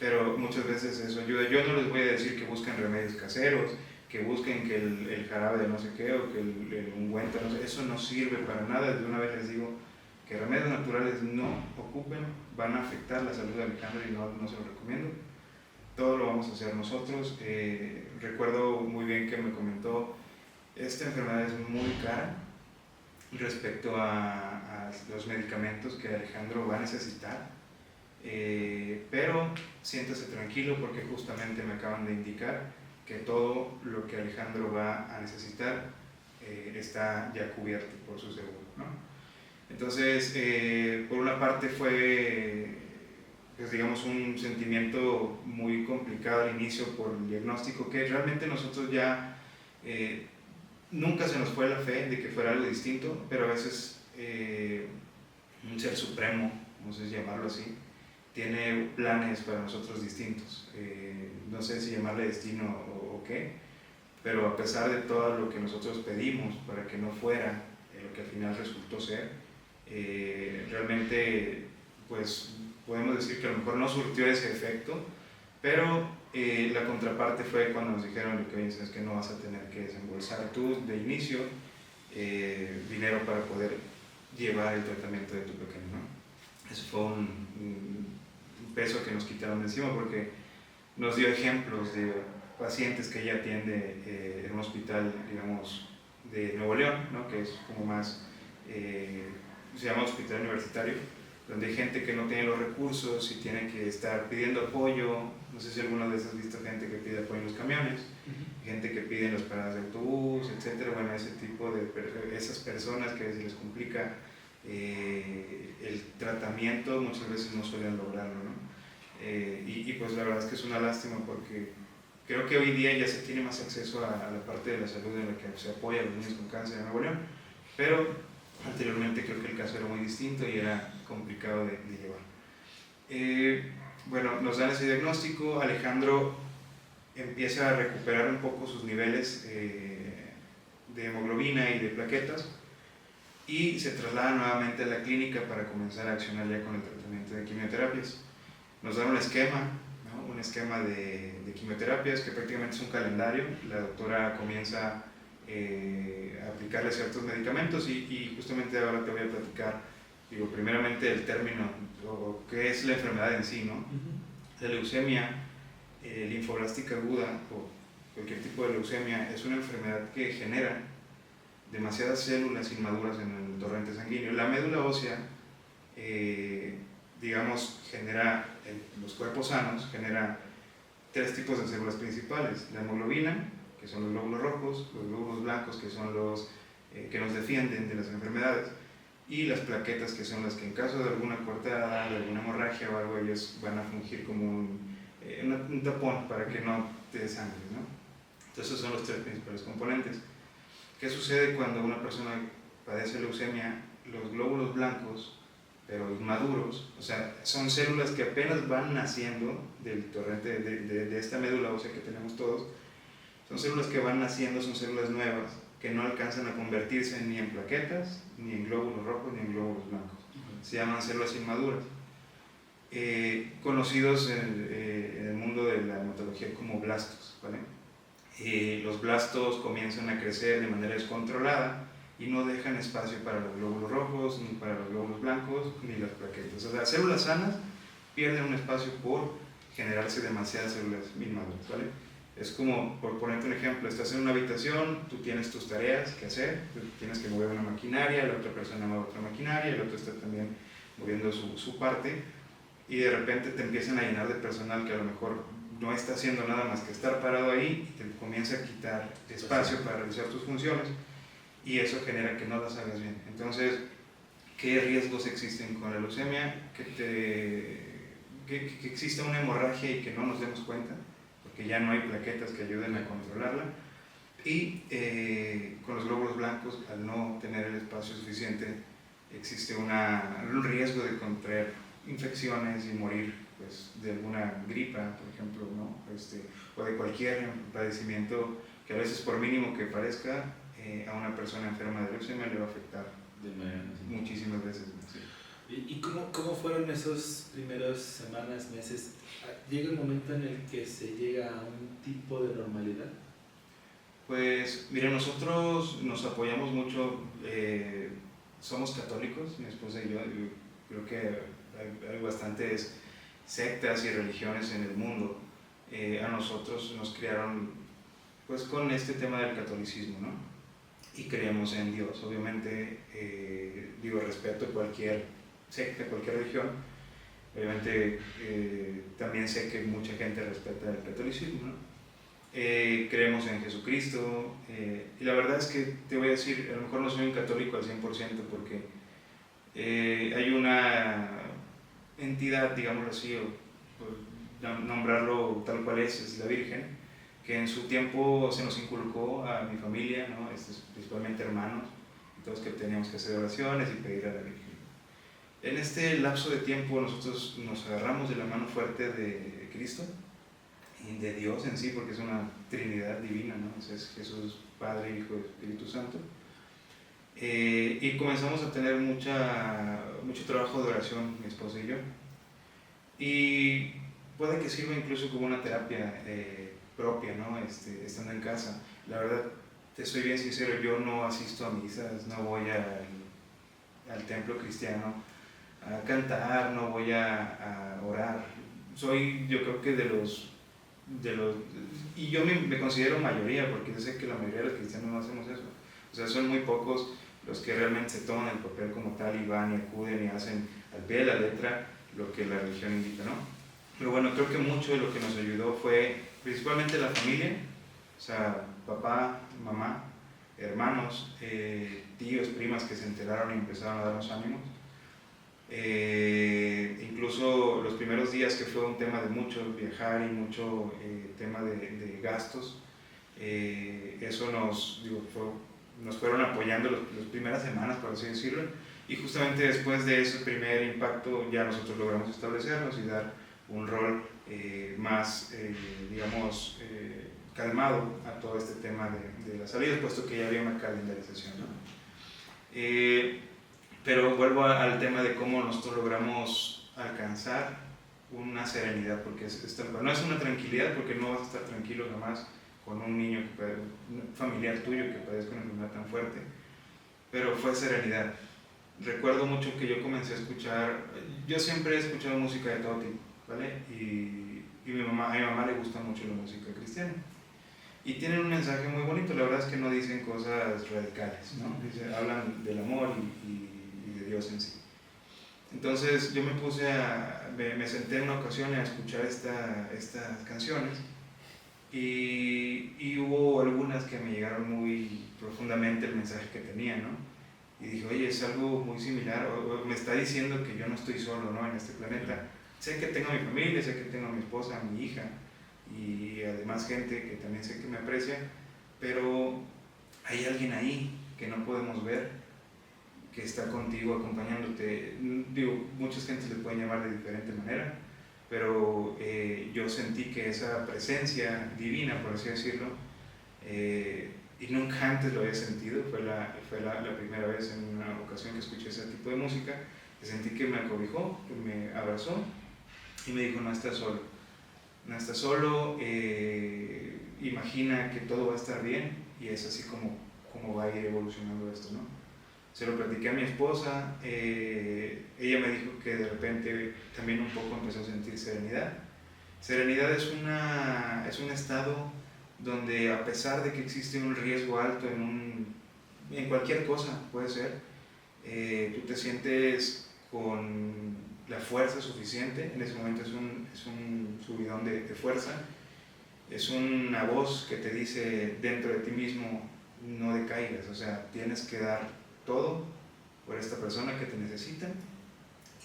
Pero muchas veces eso ayuda. Yo no les voy a decir que busquen remedios caseros, que busquen que el jarabe de no sé qué o que el ungüento, no sé, eso no sirve para nada. De una vez les digo que remedios naturales no ocupen, van a afectar la salud de Alejandro y no se lo recomiendo. Todo lo vamos a hacer nosotros. Recuerdo muy bien que me comentó, esta enfermedad es muy cara respecto a los medicamentos que Alejandro va a necesitar, pero siéntase tranquilo porque justamente me acaban de indicar que todo lo que Alejandro va a necesitar está ya cubierto por su seguro, ¿no? Entonces, por una parte fue pues digamos, un sentimiento muy complicado al inicio por el diagnóstico, que realmente nosotros ya nunca se nos fue la fe de que fuera algo distinto, pero a veces un ser supremo, no sé si llamarlo así, tiene planes para nosotros distintos. No sé si llamarle destino o qué, pero a pesar de todo lo que nosotros pedimos para que no fuera lo que al final resultó ser, realmente pues podemos decir que a lo mejor no surtió ese efecto, pero la contraparte fue cuando nos dijeron que es que no vas a tener que desembolsar tú de inicio dinero para poder llevar el tratamiento de tu pequeño, ¿no? Eso fue un peso que nos quitaron de encima, porque nos dio ejemplos de pacientes que ella atiende en un hospital, digamos, de Nuevo León, ¿no? Que es como más, se llama hospital universitario, donde hay gente que no tiene los recursos y tiene que estar pidiendo apoyo. No sé si alguna vez has visto gente que pide apoyo en los camiones, gente que pide en las paradas de autobús, etcétera. Bueno, ese tipo de esas personas que se les complica el tratamiento, muchas veces no suelen lograrlo, ¿no? Y pues la verdad es que es una lástima, porque creo que hoy día ya se tiene más acceso a la parte de la salud en la que se apoya a los niños con cáncer en Nuevo León, pero anteriormente creo que el caso era muy distinto y era complicado de llevar. Bueno, nos dan ese diagnóstico. Alejandro empieza a recuperar un poco sus niveles de hemoglobina y de plaquetas, y se traslada nuevamente a la clínica para comenzar a accionar ya con el tratamiento de quimioterapias. Nos dan un esquema, ¿no? Un esquema de quimioterapias que prácticamente es un calendario. La doctora comienza a aplicarle ciertos medicamentos y justamente ahora te voy a platicar, digo, primeramente el término, o qué es la enfermedad en sí, ¿no? La leucemia linfoblástica aguda, o cualquier tipo de leucemia, es una enfermedad que genera demasiadas células inmaduras en el torrente sanguíneo. La médula ósea, digamos, genera, en los cuerpos sanos, genera tres tipos de células principales: la hemoglobina, que son los glóbulos rojos; los glóbulos blancos, que son los que nos defienden de las enfermedades; y las plaquetas, que son las que en caso de alguna cortada, de alguna hemorragia o algo, ellos van a fungir como un tapón para que no te desangres, ¿no? Entonces esos son los tres principales componentes. ¿Qué sucede cuando una persona padece leucemia? Los glóbulos blancos, pero inmaduros, o sea, son células que apenas van naciendo del torrente de esta médula ósea que tenemos todos. Son células que van naciendo, son células nuevas que no alcanzan a convertirse ni en plaquetas, ni en glóbulos rojos, ni en glóbulos blancos. Se llaman células inmaduras, conocidos en el mundo de la hematología como blastos, ¿vale? Los blastos comienzan a crecer de manera descontrolada y no dejan espacio para los glóbulos rojos, ni para los glóbulos blancos, ni las plaquetas. O sea, células sanas pierden un espacio por generarse demasiadas células inmaduras, ¿vale? Es como, por ponerte un ejemplo, estás en una habitación, tú tienes tus tareas que hacer, tú tienes que mover una maquinaria, la otra persona mueve otra maquinaria, el otro está también moviendo su parte, y de repente te empiezan a llenar de personal que a lo mejor no está haciendo nada más que estar parado ahí, y te comienza a quitar espacio para realizar tus funciones, y eso genera que no las hagas bien. Entonces, ¿qué riesgos existen con la leucemia? Que exista una hemorragia y que no nos demos cuenta, porque ya no hay plaquetas que ayuden a controlarla, y con los glóbulos blancos, al no tener el espacio suficiente, existe un riesgo de contraer infecciones y morir, pues, de alguna gripa, por ejemplo, ¿no? O de cualquier padecimiento que a veces, por mínimo que parezca, a una persona enferma de leucemia le va a afectar muchísimas veces. Sí. ¿Y cómo fueron esos primeros semanas, meses? ¿Llega un momento en el que se llega a un tipo de normalidad? Pues mira, nosotros nos apoyamos mucho, somos católicos, mi esposa y yo creo que hay bastantes sectas y religiones en el mundo. A nosotros nos criaron pues con este tema del catolicismo, ¿no? Y creemos en Dios. Obviamente, digo, respeto cualquier secta, cualquier religión. Obviamente también sé que mucha gente respeta el catolicismo, ¿no? Creemos en Jesucristo, y la verdad es que te voy a decir, a lo mejor no soy un católico al 100%, porque hay una entidad, digámoslo así, o por nombrarlo tal cual es la Virgen, que en su tiempo se nos inculcó a mi familia, ¿no? Principalmente hermanos, todos que teníamos que hacer oraciones y pedir a la Virgen. En este lapso de tiempo nosotros nos agarramos de la mano fuerte de Cristo y de Dios en sí, porque es una Trinidad divina, ¿no? Es Jesús, Padre, Hijo y Espíritu Santo. Y comenzamos a tener mucho trabajo de oración, mi esposa y yo. Y puede que sirva incluso como una terapia propia, ¿no? Estando en casa. La verdad, te soy bien sincero, yo no asisto a misas, no voy al templo cristiano a cantar, no voy a orar. Soy, yo creo que de los y yo me considero mayoría, porque yo sé que la mayoría de los cristianos no hacemos eso. O sea, son muy pocos los que realmente se toman el papel como tal y van y acuden y hacen al pie de la letra lo que la religión indica, ¿no? Pero bueno, creo que mucho de lo que nos ayudó fue principalmente la familia, o sea, papá, mamá, hermanos, tíos, primas que se enteraron y empezaron a darnos ánimos. Incluso los primeros días, que fue un tema de mucho viajar y mucho tema de gastos, eso nos fueron apoyando las primeras semanas, por así decirlo, y justamente después de ese primer impacto ya nosotros logramos establecernos y dar un rol más, digamos, calmado a todo este tema de las salidas, puesto que ya había una calendarización, ¿no? Pero vuelvo al tema de cómo nosotros logramos alcanzar una serenidad, porque no es una tranquilidad, porque no vas a estar tranquilo jamás con un niño, un familiar tuyo que padezca una enfermedad tan fuerte, pero fue serenidad. Recuerdo mucho que yo comencé a escuchar, yo siempre he escuchado música de todo tipo, ¿vale? Y a mi mamá le gusta mucho la música cristiana. Y tienen un mensaje muy bonito, la verdad es que no dicen cosas radicales, ¿no? Hablan del amor y de Dios en sí. Entonces yo me senté en una ocasión a escuchar estas canciones y hubo algunas que me llegaron muy profundamente el mensaje que tenían, ¿no? Y dije, oye, es algo muy similar, o me está diciendo que yo no estoy solo, ¿no? En este planeta. Sé que tengo a mi familia, sé que tengo a mi esposa, a mi hija, y además gente que también sé que me aprecia, pero hay alguien ahí que no podemos ver, que está contigo, acompañándote. Digo, muchas gentes le pueden llamar de diferente manera, pero yo sentí que esa presencia divina, por así decirlo, y nunca antes lo había sentido, fue la primera vez en una ocasión que escuché ese tipo de música, que sentí que me acobijó, que me abrazó y me dijo, no estás solo, no estás solo, imagina que todo va a estar bien, y es así como va a ir evolucionando esto, ¿no? Se lo platiqué a mi esposa, ella me dijo que de repente también un poco empezó a sentir serenidad. Serenidad es un estado donde, a pesar de que existe un riesgo alto en cualquier cosa, puede ser, tú te sientes con la fuerza suficiente. En ese momento es un subidón de fuerza, es una voz que te dice dentro de ti mismo, no decaigas, o sea, tienes que dar todo por esta persona que te necesita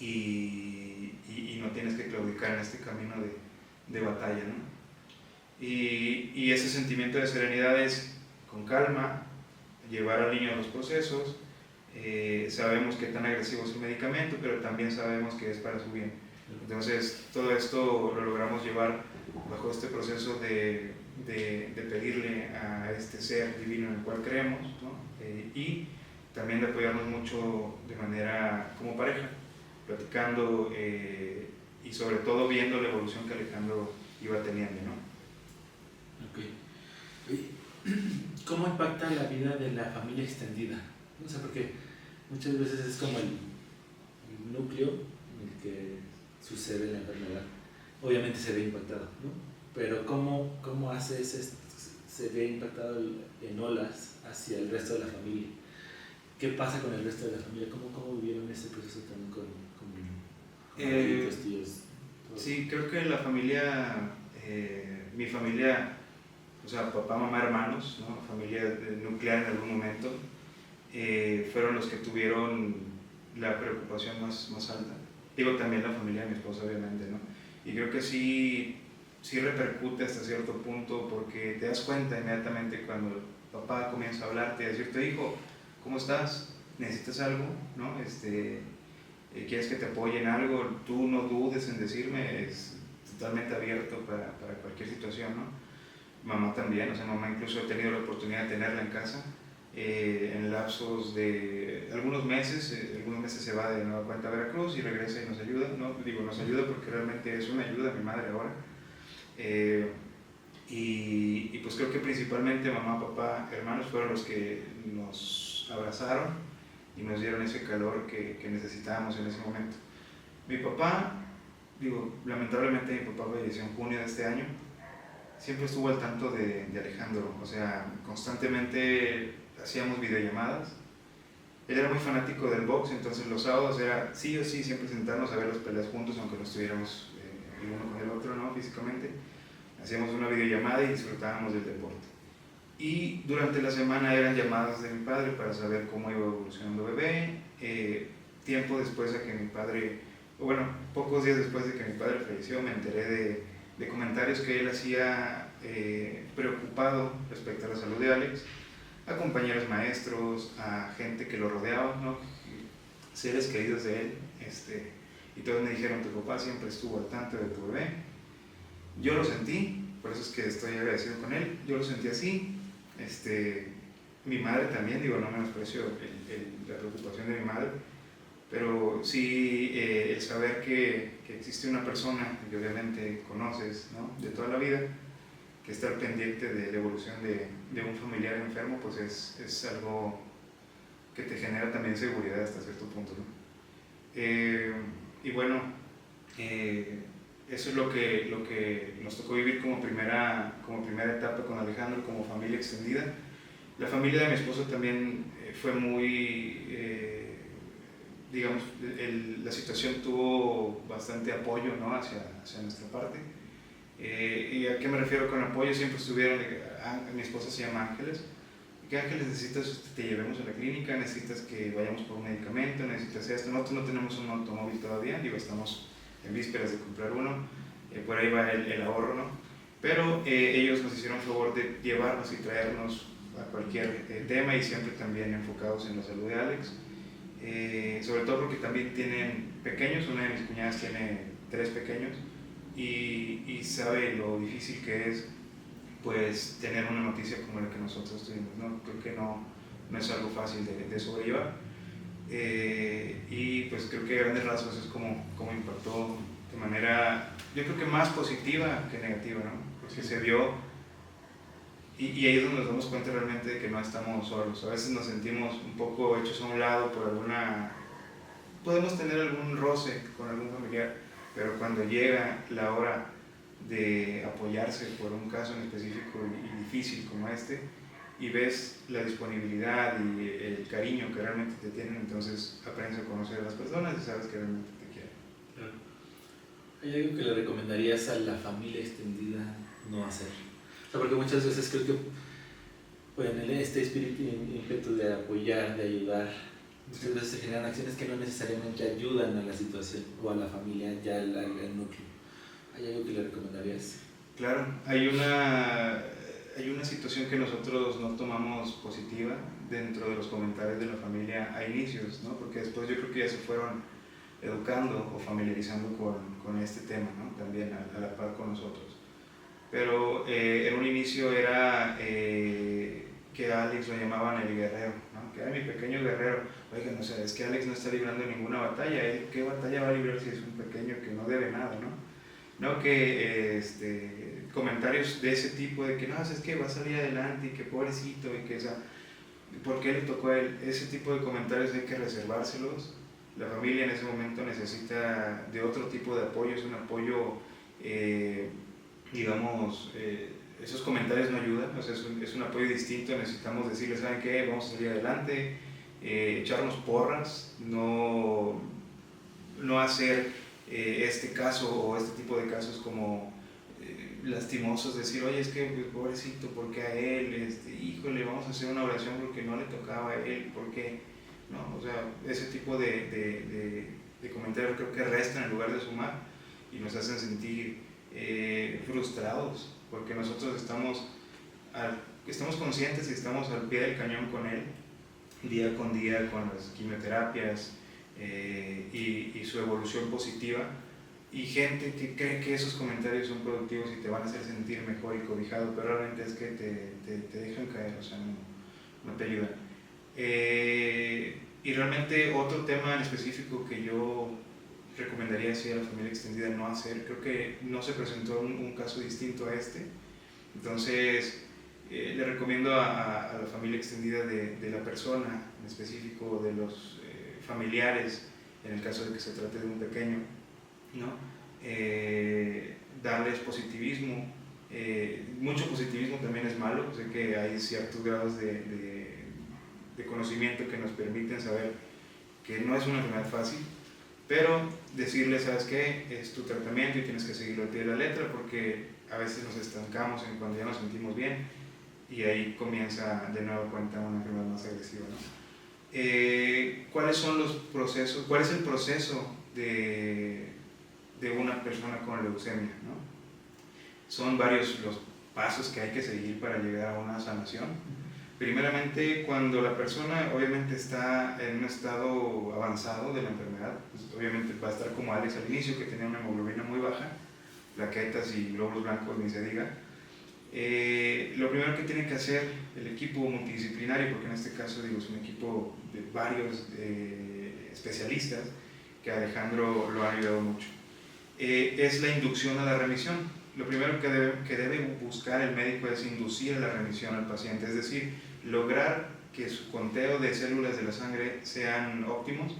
y no tienes que claudicar en este camino de batalla, ¿no? Y ese sentimiento de serenidad es, con calma, llevar al niño a los procesos. Sabemos que tan agresivo es el medicamento, pero también sabemos que es para su bien. Entonces todo esto lo logramos llevar bajo este proceso de pedirle a este ser divino en el cual creemos, ¿no? Y también de apoyarnos mucho de manera como pareja, platicando y sobre todo viendo la evolución que Alejandro iba teniendo, ¿no? Okay. ¿Cómo impacta la vida de la familia extendida? No sé, porque muchas veces es como el núcleo en el que sucede la enfermedad. Obviamente se ve impactado, ¿no? Pero ¿cómo se ve impactado en olas hacia el resto de la familia? ¿Qué pasa con el resto de la familia? ¿Cómo vivieron ese proceso también con abuelitos, tíos? Todo? Sí, creo que la familia, mi familia, o sea, papá, mamá, hermanos, ¿no? Familia nuclear en algún momento, fueron los que tuvieron la preocupación más alta. Digo, también la familia de mi esposa, obviamente, ¿no? Y creo que sí repercute hasta cierto punto, porque te das cuenta inmediatamente cuando el papá comienza a hablarte, a decirte, hijo, ¿cómo estás? ¿Necesitas algo? ¿No? ¿Quieres que te apoye en algo? Tú no dudes en decirme, es totalmente abierto para cualquier situación, ¿no? Mamá también, o sea, mamá incluso he tenido la oportunidad de tenerla en casa en lapsos de algunos meses se va de nueva cuenta a Veracruz y regresa y nos ayuda, no digo nos ayuda porque realmente es una ayuda a mi madre ahora. Y pues creo que principalmente mamá, papá, hermanos fueron los que nos abrazaron y nos dieron ese calor que necesitábamos en ese momento. Mi papá, digo, lamentablemente mi papá falleció en junio de este año, siempre estuvo al tanto de Alejandro, o sea, constantemente hacíamos videollamadas. Él era muy fanático del box, entonces los sábados era sí o sí siempre sentarnos a ver las peleas juntos, aunque no estuviéramos el uno con el otro, ¿no? Físicamente. Hacíamos una videollamada y disfrutábamos del deporte. Y durante la semana eran llamadas de mi padre para saber cómo iba evolucionando bebé. Tiempo después de que mi padre, o bueno, pocos días después de que mi padre falleció, me enteré de comentarios que él hacía preocupado respecto a la salud de Alex, a compañeros maestros, a gente que lo rodeaba, ¿no? Seres queridos de él, y todos me dijeron, tu papá siempre estuvo al tanto de tu bebé. Yo lo sentí, por eso es que estoy agradecido con él, yo lo sentí así. Mi madre también, digo, no menosprecio la preocupación de mi madre, pero sí el saber que existe una persona que obviamente conoces, ¿no? De toda la vida, que estar pendiente de la evolución de un familiar enfermo, pues es algo que te genera también seguridad hasta cierto punto, ¿no? Y bueno, eso es lo que nos tocó vivir como primera etapa con Alejandro, como familia extendida. La familia de mi esposo también fue muy, digamos, la situación tuvo bastante apoyo, ¿no? hacia nuestra parte. ¿Y a qué me refiero con apoyo? Siempre estuvieron, mi esposa se llama Ángeles. ¿Qué Ángeles necesitas? Te llevemos a la clínica, necesitas que vayamos por un medicamento, necesitas esto. Nosotros no tenemos un automóvil todavía, digo, estamos en vísperas de comprar uno, por ahí va el ahorro, ¿no? Pero ellos nos hicieron favor de llevarnos y traernos a cualquier tema, y siempre también enfocados en la salud de Alex, sobre todo porque también tienen pequeños, una de mis cuñadas tiene 3 pequeños, y sabe lo difícil que es pues tener una noticia como la que nosotros tuvimos, ¿no? Creo que no es algo fácil de sobrellevar, y pues creo que a grandes rasgos es como impactó de manera, yo creo que más positiva que negativa, ¿no? Porque se vio, y ahí es donde nos damos cuenta realmente de que no estamos solos. A veces nos sentimos un poco hechos a un lado por podemos tener algún roce con algún familiar, pero cuando llega la hora de apoyarse por un caso en específico y difícil como este, y ves la disponibilidad y el cariño que realmente te tienen, entonces aprendes a conocer a las personas y sabes que realmente te quieren. Claro. ¿Hay algo que le recomendarías a la familia extendida no hacer? O sea, porque muchas veces creo que bueno, este espíritu ímpetu de apoyar, de ayudar, muchas veces se generan acciones que no necesariamente ayudan a la situación o a la familia, ya al núcleo. ¿Hay algo que le recomendarías? Claro, hay una situación que nosotros no tomamos positiva dentro de los comentarios de la familia a inicios, ¿no? Porque después yo creo que ya se fueron educando o familiarizando con este tema, ¿no? También a la par con nosotros. Pero en un inicio era que a Alex lo llamaban el guerrero, ¿no? Que era mi pequeño guerrero. Oigan, o sea, es que Alex no está librando ninguna batalla. ¿Él qué batalla va a librar si es un pequeño que no debe nada, ¿no? No, que comentarios de ese tipo, de que no, es que va a salir adelante y que pobrecito, y que, o sea, ¿por qué le tocó a él? Ese tipo de comentarios hay que reservárselos. La familia en ese momento necesita de otro tipo de apoyo, es un apoyo, digamos, esos comentarios no ayudan, o sea, es un apoyo distinto. Necesitamos decirles, ¿saben qué? Vamos a salir adelante, echarnos porras, no hacer este caso o este tipo de casos como lastimosos, decir, oye, es que pues, pobrecito, ¿por qué a él? Híjole, vamos a hacer una oración porque no le tocaba a él, ¿por qué? No, o sea, ese tipo de comentarios creo que restan en lugar de sumar y nos hacen sentir frustrados, porque nosotros estamos conscientes y estamos al pie del cañón con él, día con día, con las quimioterapias y su evolución positiva, y gente que cree que esos comentarios son productivos y te van a hacer sentir mejor y cobijado, pero realmente es que te dejan caer, o sea, no te ayudan. Y realmente otro tema en específico que yo recomendaría así a la familia extendida no hacer, creo que no se presentó un caso distinto a este, entonces le recomiendo a la familia extendida de la persona, en específico de los familiares, en el caso de que se trate de un pequeño, ¿no? Darles positivismo. Mucho positivismo también es malo, sé que hay ciertos grados de conocimiento que nos permiten saber que no es una enfermedad fácil, pero decirles, ¿sabes qué? Es tu tratamiento y tienes que seguirlo al pie de la letra, porque a veces nos estancamos en cuando ya nos sentimos bien y ahí comienza de nuevo cuenta una enfermedad más agresiva, ¿no? ¿Cuáles son los procesos? ¿Cuál es el proceso de una persona con leucemia, ¿no? Son varios los pasos que hay que seguir para llegar a una sanación. Primeramente, cuando la persona obviamente está en un estado avanzado de la enfermedad, pues obviamente va a estar como Alex al inicio, que tenía una hemoglobina muy baja, plaquetas y glóbulos blancos, ni se diga. Lo primero que tiene que hacer el equipo multidisciplinario, porque en este caso digo, es un equipo de varios especialistas, que Alejandro lo ha ayudado mucho, es la inducción a la remisión. Lo primero que debe buscar el médico es inducir la remisión al paciente, es decir, lograr que su conteo de células de la sangre sean óptimos,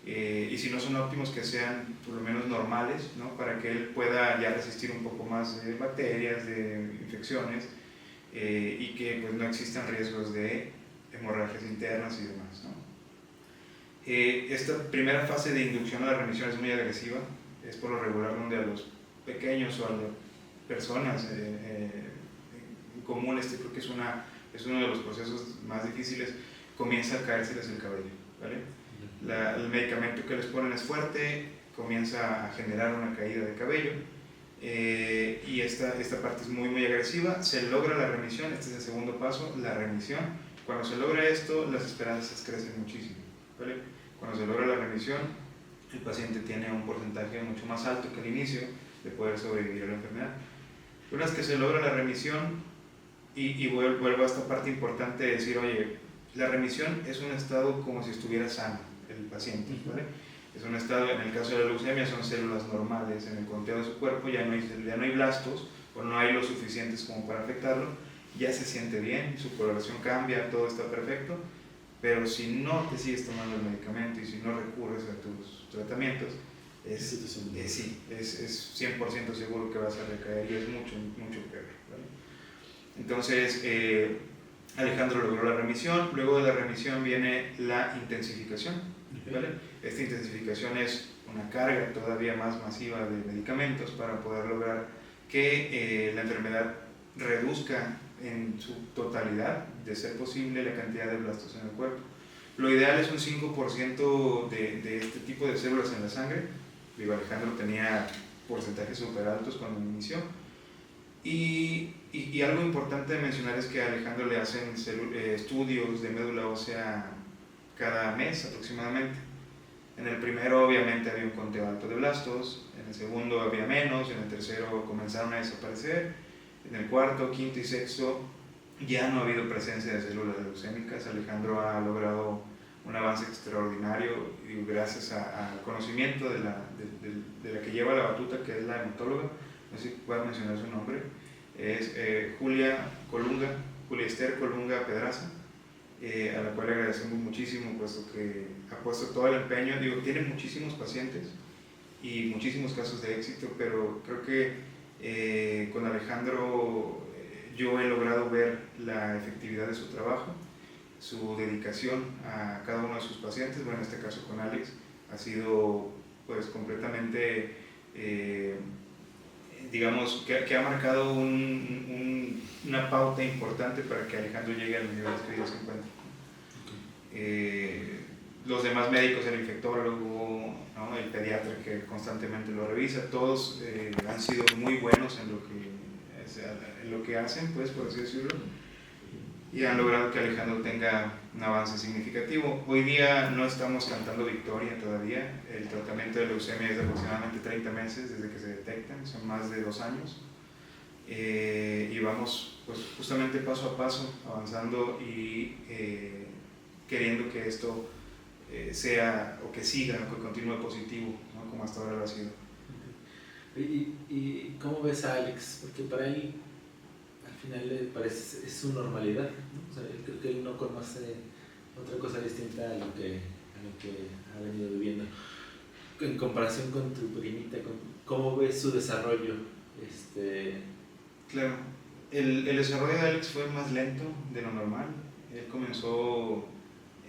y si no son óptimos, que sean por lo menos normales, ¿no? Para que él pueda ya resistir un poco más de bacterias, de infecciones, y que pues, no existan riesgos de hemorragias internas y demás, ¿no? Esta primera fase de inducción a la remisión es muy agresiva, es por lo regular donde a los pequeños o a las personas en común, creo que es uno de los procesos más difíciles, comienza a caérseles el cabello, ¿vale? El medicamento que les ponen es fuerte, comienza a generar una caída de cabello, y esta parte es muy agresiva. Se logra la remisión, este es el segundo paso, la remisión. Cuando se logra esto, las esperanzas crecen muchísimo, ¿vale? Cuando se logra la remisión, el paciente tiene un porcentaje mucho más alto que al inicio de poder sobrevivir a la enfermedad. Una vez que se logra la remisión, y vuelvo a esta parte importante de decir, oye, la remisión es un estado como si estuviera sano el paciente, ¿vale? Es un estado, en el caso de la leucemia, son células normales en el conteo de su cuerpo, ya no hay blastos, o no hay lo suficientes como para afectarlo, ya se siente bien, su coloración cambia, todo está perfecto, pero si no te sigues tomando el medicamento y si no recurres a tus tratamientos, es 100% seguro que vas a recaer y es mucho peor, ¿vale? Entonces, Alejandro logró la remisión. Luego de la remisión viene la intensificación, ¿vale? Esta intensificación es una carga todavía más masiva de medicamentos para poder lograr que la enfermedad reduzca en su totalidad, de ser posible, la cantidad de blastos en el cuerpo. Lo ideal es un 5% de este tipo de células en la sangre. Digo, Alejandro tenía porcentajes súper altos cuando inició. Y algo importante de mencionar es que a Alejandro le hacen estudios de médula ósea cada mes aproximadamente. En el primero obviamente había un conteo alto de blastos, en el segundo había menos, en el tercero comenzaron a desaparecer, en el cuarto, quinto y sexto ya no ha habido presencia de células leucémicas. Alejandro ha logrado un avance extraordinario y gracias al conocimiento de la que lleva la batuta, que es la hematóloga, no sé si puedo mencionar su nombre, es Julia Ester Colunga Pedraza, a la cual le agradecemos muchísimo, puesto que ha puesto todo el empeño. Digo, tiene muchísimos pacientes y muchísimos casos de éxito, pero creo que con Alejandro yo he logrado ver la efectividad de su trabajo, su dedicación a cada uno de sus pacientes. Bueno, en este caso con Alex ha sido pues completamente, digamos, que ha marcado una pauta importante para que Alejandro llegue a los niveles que ellos se encuentran. los demás médicos, el infectólogo, ¿no? El pediatra que constantemente lo revisa, todos han sido muy buenos en lo que hacen, pues, por así decirlo, y han logrado que Alejandro tenga un avance significativo. Hoy día no estamos cantando victoria todavía. El tratamiento de leucemia es de aproximadamente 30 meses desde que se detectan, son más de 2 años. Y vamos, pues, justamente paso a paso avanzando y queriendo que esto sea, o que siga, o que continúe positivo, ¿no? Como hasta ahora lo ha sido. ¿Y cómo ves a Alex? Porque para él al final le parece es su normalidad, ¿no? O sea, creo que él no conoce otra cosa distinta a lo que ha venido viviendo. En comparación con tu pequeñita, ¿cómo ves su desarrollo? Claro, el desarrollo de Alex fue más lento de lo normal. Él comenzó,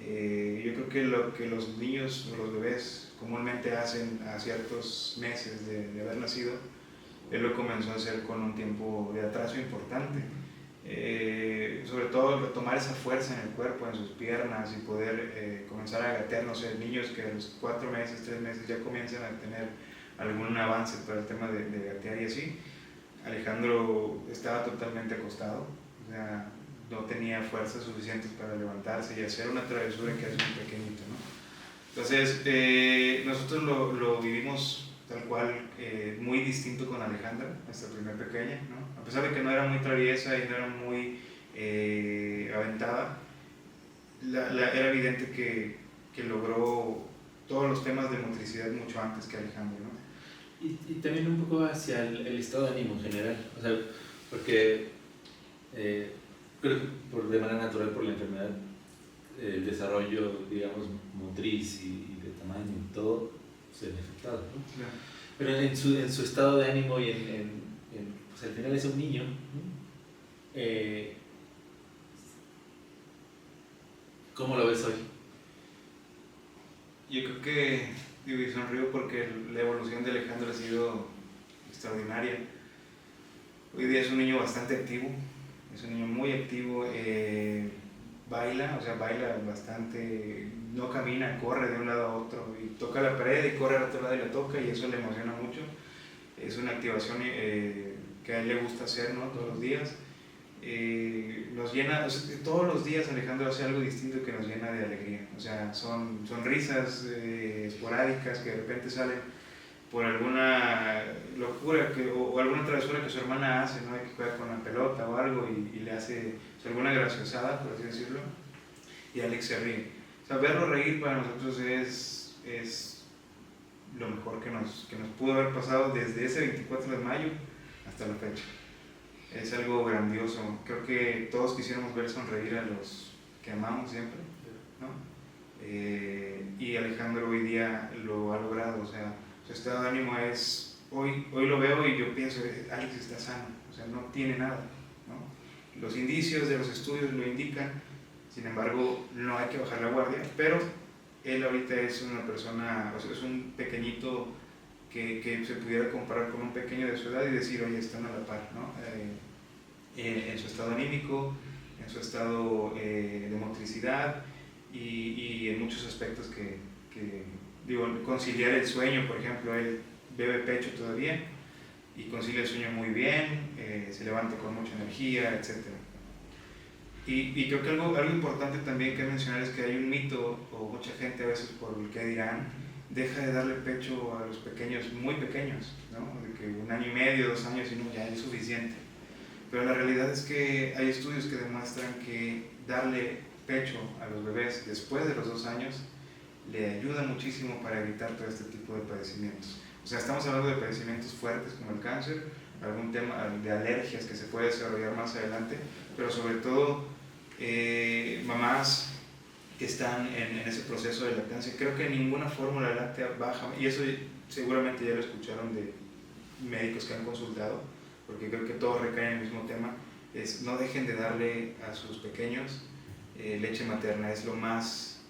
yo creo que lo que los niños o los bebés comúnmente hacen a ciertos meses de haber nacido, él lo comenzó a hacer con un tiempo de atraso importante. Sobre todo retomar esa fuerza en el cuerpo, en sus piernas, y poder comenzar a gatear, no sé, niños que a los 4 meses, 3 meses ya comienzan a tener algún avance para el tema de gatear y así. Alejandro estaba totalmente acostado, o sea, no tenía fuerzas suficientes para levantarse y hacer una travesura que hace un pequeñito, ¿no? Entonces, nosotros lo vivimos tal cual, muy distinto con Alejandra, nuestra primer pequeña, ¿no? A pesar de que no era muy traviesa y no era muy aventada, era evidente que logró todos los temas de motricidad mucho antes que Alejandro, ¿no? Y también un poco hacia el estado de ánimo en general, o sea, porque creo que de manera natural por la enfermedad, el desarrollo, digamos, motriz y de tamaño y todo se ve afectado, ¿no? Claro. Pero en su estado de ánimo y pues al final es un niño, ¿no? ¿Cómo lo ves hoy? Yo creo que, digo, y sonrío porque la evolución de Alejandro ha sido extraordinaria. Hoy día es un niño bastante activo, es un niño muy activo, baila bastante, no camina, corre de un lado a otro, y toca la pared y corre al otro lado y la toca, y eso le emociona mucho. Es una activación que a él le gusta hacer, ¿no? Todos los días. Nos llena, o sea, todos los días Alejandro hace algo distinto que nos llena de alegría. O sea, son risas esporádicas que de repente salen por alguna locura o alguna travesura que su hermana hace, ¿no? Que juega con la pelota o algo y le hace, o sea, alguna graciosada, por así decirlo, y Alex se ríe. O sea, verlo reír para nosotros es lo mejor que nos pudo haber pasado desde ese 24 de mayo hasta la fecha. Es algo grandioso. Creo que todos quisiéramos ver sonreír a los que amamos siempre, ¿no? Y Alejandro hoy día lo ha logrado. O sea, su estado de ánimo es, hoy lo veo y yo pienso, Alex está sano, o sea, no tiene nada, ¿no? Los indicios de los estudios lo indican, sin embargo, no hay que bajar la guardia, pero él ahorita es una persona, o sea, es un pequeñito que se pudiera comparar con un pequeño de su edad y decir, oye, están a la par, ¿no? En su estado anímico, en su estado de motricidad y en muchos aspectos digo, conciliar el sueño, por ejemplo, él bebe pecho todavía y concilia el sueño muy bien, se levanta con mucha energía, etc. Y creo que algo importante también que mencionar es que hay un mito, o mucha gente a veces por el que dirán, deja de darle pecho a los pequeños, muy pequeños, ¿no? De que 1 año y medio, 2 años y no, ya es suficiente. Pero la realidad es que hay estudios que demuestran que darle pecho a los bebés después de los 2 años le ayuda muchísimo para evitar todo este tipo de padecimientos. O sea, estamos hablando de padecimientos fuertes como el cáncer, algún tema de alergias que se puede desarrollar más adelante, pero sobre todo mamás que están en ese proceso de lactancia. Creo que ninguna fórmula láctea baja, y eso seguramente ya lo escucharon de médicos que han consultado, porque creo que todo recae en el mismo tema, es no dejen de darle a sus pequeños leche materna, es lo más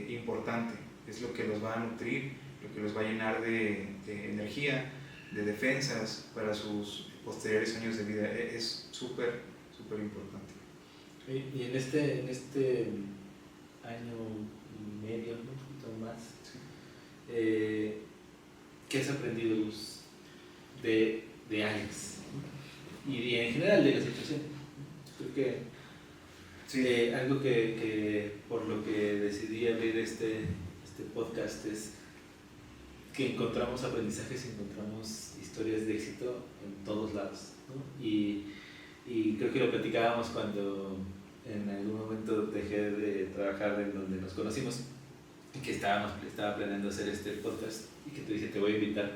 importante, es lo que los va a nutrir, lo que los va a llenar de energía, de defensas para sus posteriores años de vida. Es súper, súper importante. Y en este año y medio, un poquito más. Sí. ¿Qué has aprendido, Gus, de Alex? Y en general de la situación. Creo que Sí. algo que por lo que decidí abrir este podcast es que encontramos aprendizajes, encontramos historias de éxito en todos lados, ¿no? Y creo que lo platicábamos cuando en algún momento dejé de trabajar en donde nos conocimos y que estaba planeando hacer este podcast y que te dije te voy a invitar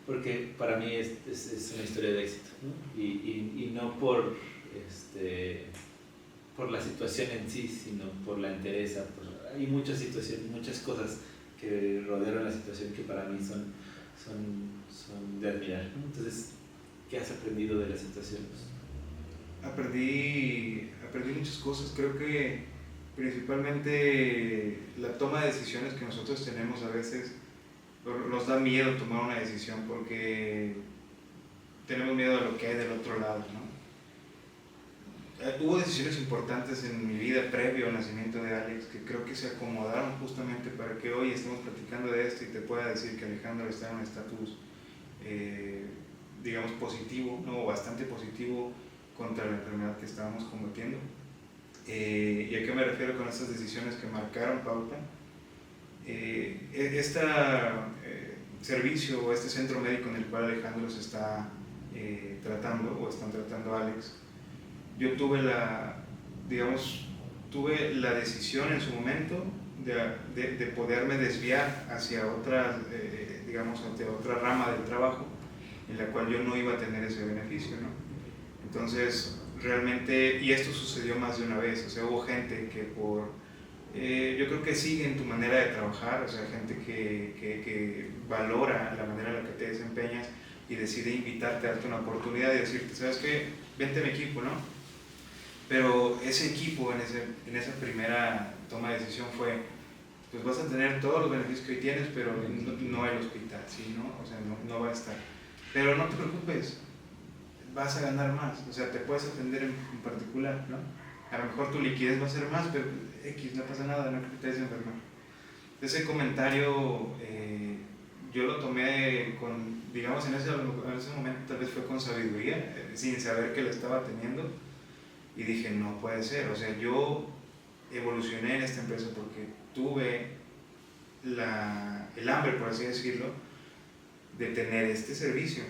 porque para mí es una historia de éxito, ¿no? Y no por la situación en sí, sino por la entereza. Hay muchas situaciones, muchas cosas que rodearon la situación que para mí son de admirar, ¿no? Entonces, ¿qué has aprendido de la situación? Aprendí muchas cosas. Creo que principalmente la toma de decisiones que nosotros tenemos a veces nos da miedo tomar una decisión porque tenemos miedo a lo que hay del otro lado, ¿no? Hubo decisiones importantes en mi vida previo al nacimiento de Alex que creo que se acomodaron justamente para que hoy estemos platicando de esto y te pueda decir que Alejandro está en un estatus, digamos, positivo, ¿no? Bastante positivo contra la enfermedad que estábamos combatiendo. ¿Y a qué me refiero con estas decisiones que marcaron pauta? Este servicio o este centro médico en el cual Alejandro se está tratando o están tratando a Alex, yo tuve la decisión en su momento de poderme desviar hacia otra, hacia otra rama del trabajo en la cual yo no iba a tener ese beneficio, ¿no? Entonces, realmente, y esto sucedió más de una vez, o sea, hubo gente que yo creo que siguen tu manera de trabajar, o sea, gente que valora la manera en la que te desempeñas y decide invitarte a darte una oportunidad y decirte, ¿sabes qué? Vente a mi equipo, ¿no? Pero ese equipo en esa primera toma de decisión fue, pues vas a tener todos los beneficios que hoy tienes, pero no el hospital, ¿sí? ¿No? O sea, no va a estar. Pero no te preocupes, vas a ganar más, o sea, te puedes atender en particular, ¿no? A lo mejor tu liquidez va a ser más, pero X, no pasa nada, no creo que te vayas a enfermar. Ese comentario yo lo tomé con, digamos, en ese momento tal vez fue con sabiduría, sin saber que lo estaba teniendo, y dije, no puede ser, o sea, yo evolucioné en esta empresa porque tuve el hambre, por así decirlo, de tener este servicio,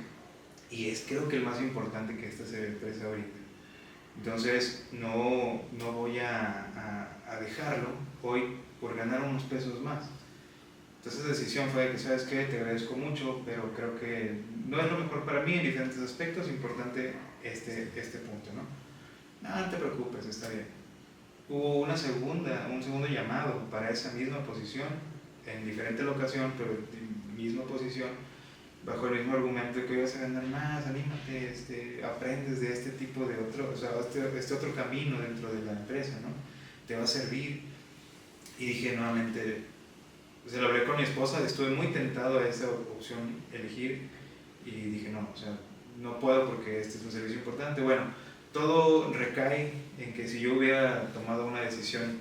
y es creo que el más importante que esta empresa ahorita. Entonces no voy a dejarlo hoy por ganar unos pesos más. Entonces la decisión fue de que, ¿sabes qué? Te agradezco mucho, pero creo que no es lo mejor para mí en diferentes aspectos, importante este punto, ¿no? No te preocupes, está bien. Hubo un segundo llamado para esa misma posición, en diferente locación, pero en misma posición, bajo el mismo argumento de que ibas a ganar más, anímate, aprendes de este tipo de otro, o sea, este otro camino dentro de la empresa, ¿no? Te va a servir. Y dije nuevamente, lo hablé con mi esposa, estuve muy tentado a esa opción, elegir, y dije no, o sea, no puedo porque este es un servicio importante. Bueno, todo recae en que si yo hubiera tomado una decisión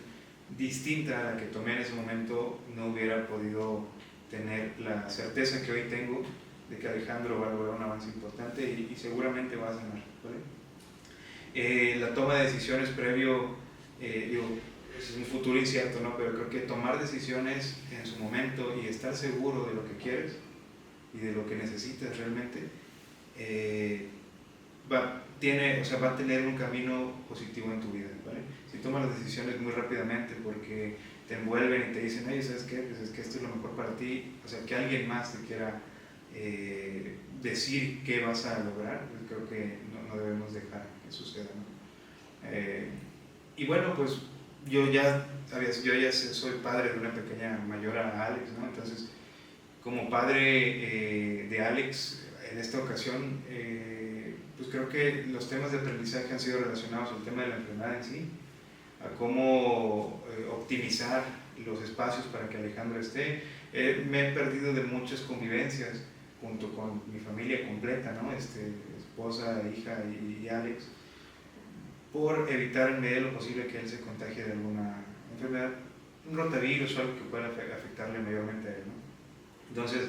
distinta a la que tomé en ese momento, no hubiera podido tener la certeza que hoy tengo de que Alejandro va a lograr un avance importante y seguramente va a sanar, ¿vale? La toma de decisiones previo, es un futuro incierto, ¿no? Pero creo que tomar decisiones en su momento y estar seguro de lo que quieres y de lo que necesitas realmente, va a tener un camino positivo en tu vida, ¿vale? Si tomas las decisiones muy rápidamente porque te envuelven y te dicen, oye, ¿sabes qué? Pues es que esto es lo mejor para ti, o sea, que alguien más te quiera decir qué vas a lograr, pues creo que no debemos dejar que suceda, ¿no? Y bueno, pues yo ya soy padre de una pequeña mayor a Alex, ¿no? Entonces, como padre de Alex, en esta ocasión, pues creo que los temas de aprendizaje han sido relacionados al tema de la enfermedad en sí, a cómo optimizar los espacios para que Alejandro esté. Me he perdido de muchas convivencias junto con mi familia completa, ¿no? Esposa, hija y Alex, por evitar en medida de lo posible que él se contagie de alguna enfermedad un rotavirus o algo que pueda afectarle mayormente a él, ¿no? Entonces,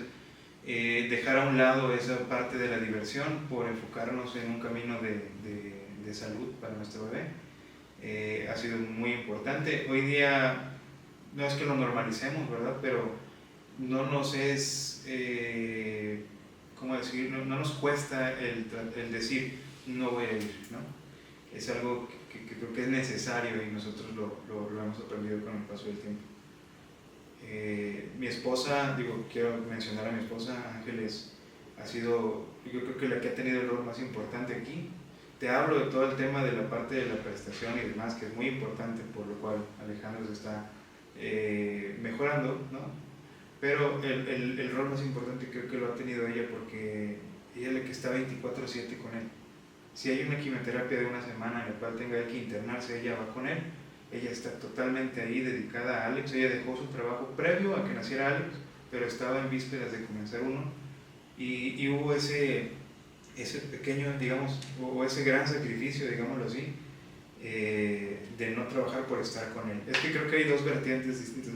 dejar a un lado esa parte de la diversión por enfocarnos en un camino de salud para nuestro bebé ha sido muy importante. Hoy día no es que lo normalicemos, ¿verdad? Pero no nos es, ¿cómo decir? No nos cuesta el decir no voy a ir, ¿no? Es algo que creo que es necesario y nosotros lo hemos aprendido con el paso del tiempo. Mi esposa, quiero mencionar a mi esposa, Ángeles, ha sido, yo creo que la que ha tenido el rol más importante aquí. Te hablo de todo el tema de la parte de la prestación y demás, que es muy importante, por lo cual Alejandro se está mejorando, ¿no? Pero el rol más importante creo que lo ha tenido ella, porque ella es la que está 24/7 con él. Si hay una quimioterapia de una semana en la cual tenga que internarse, ella va con él. Ella está totalmente ahí dedicada a Alex. Ella dejó su trabajo previo a que naciera Alex, pero estaba en vísperas de comenzar uno. Y hubo ese pequeño, digamos, o ese gran sacrificio, digámoslo así, de no trabajar por estar con él. Es que creo que hay dos vertientes distintas.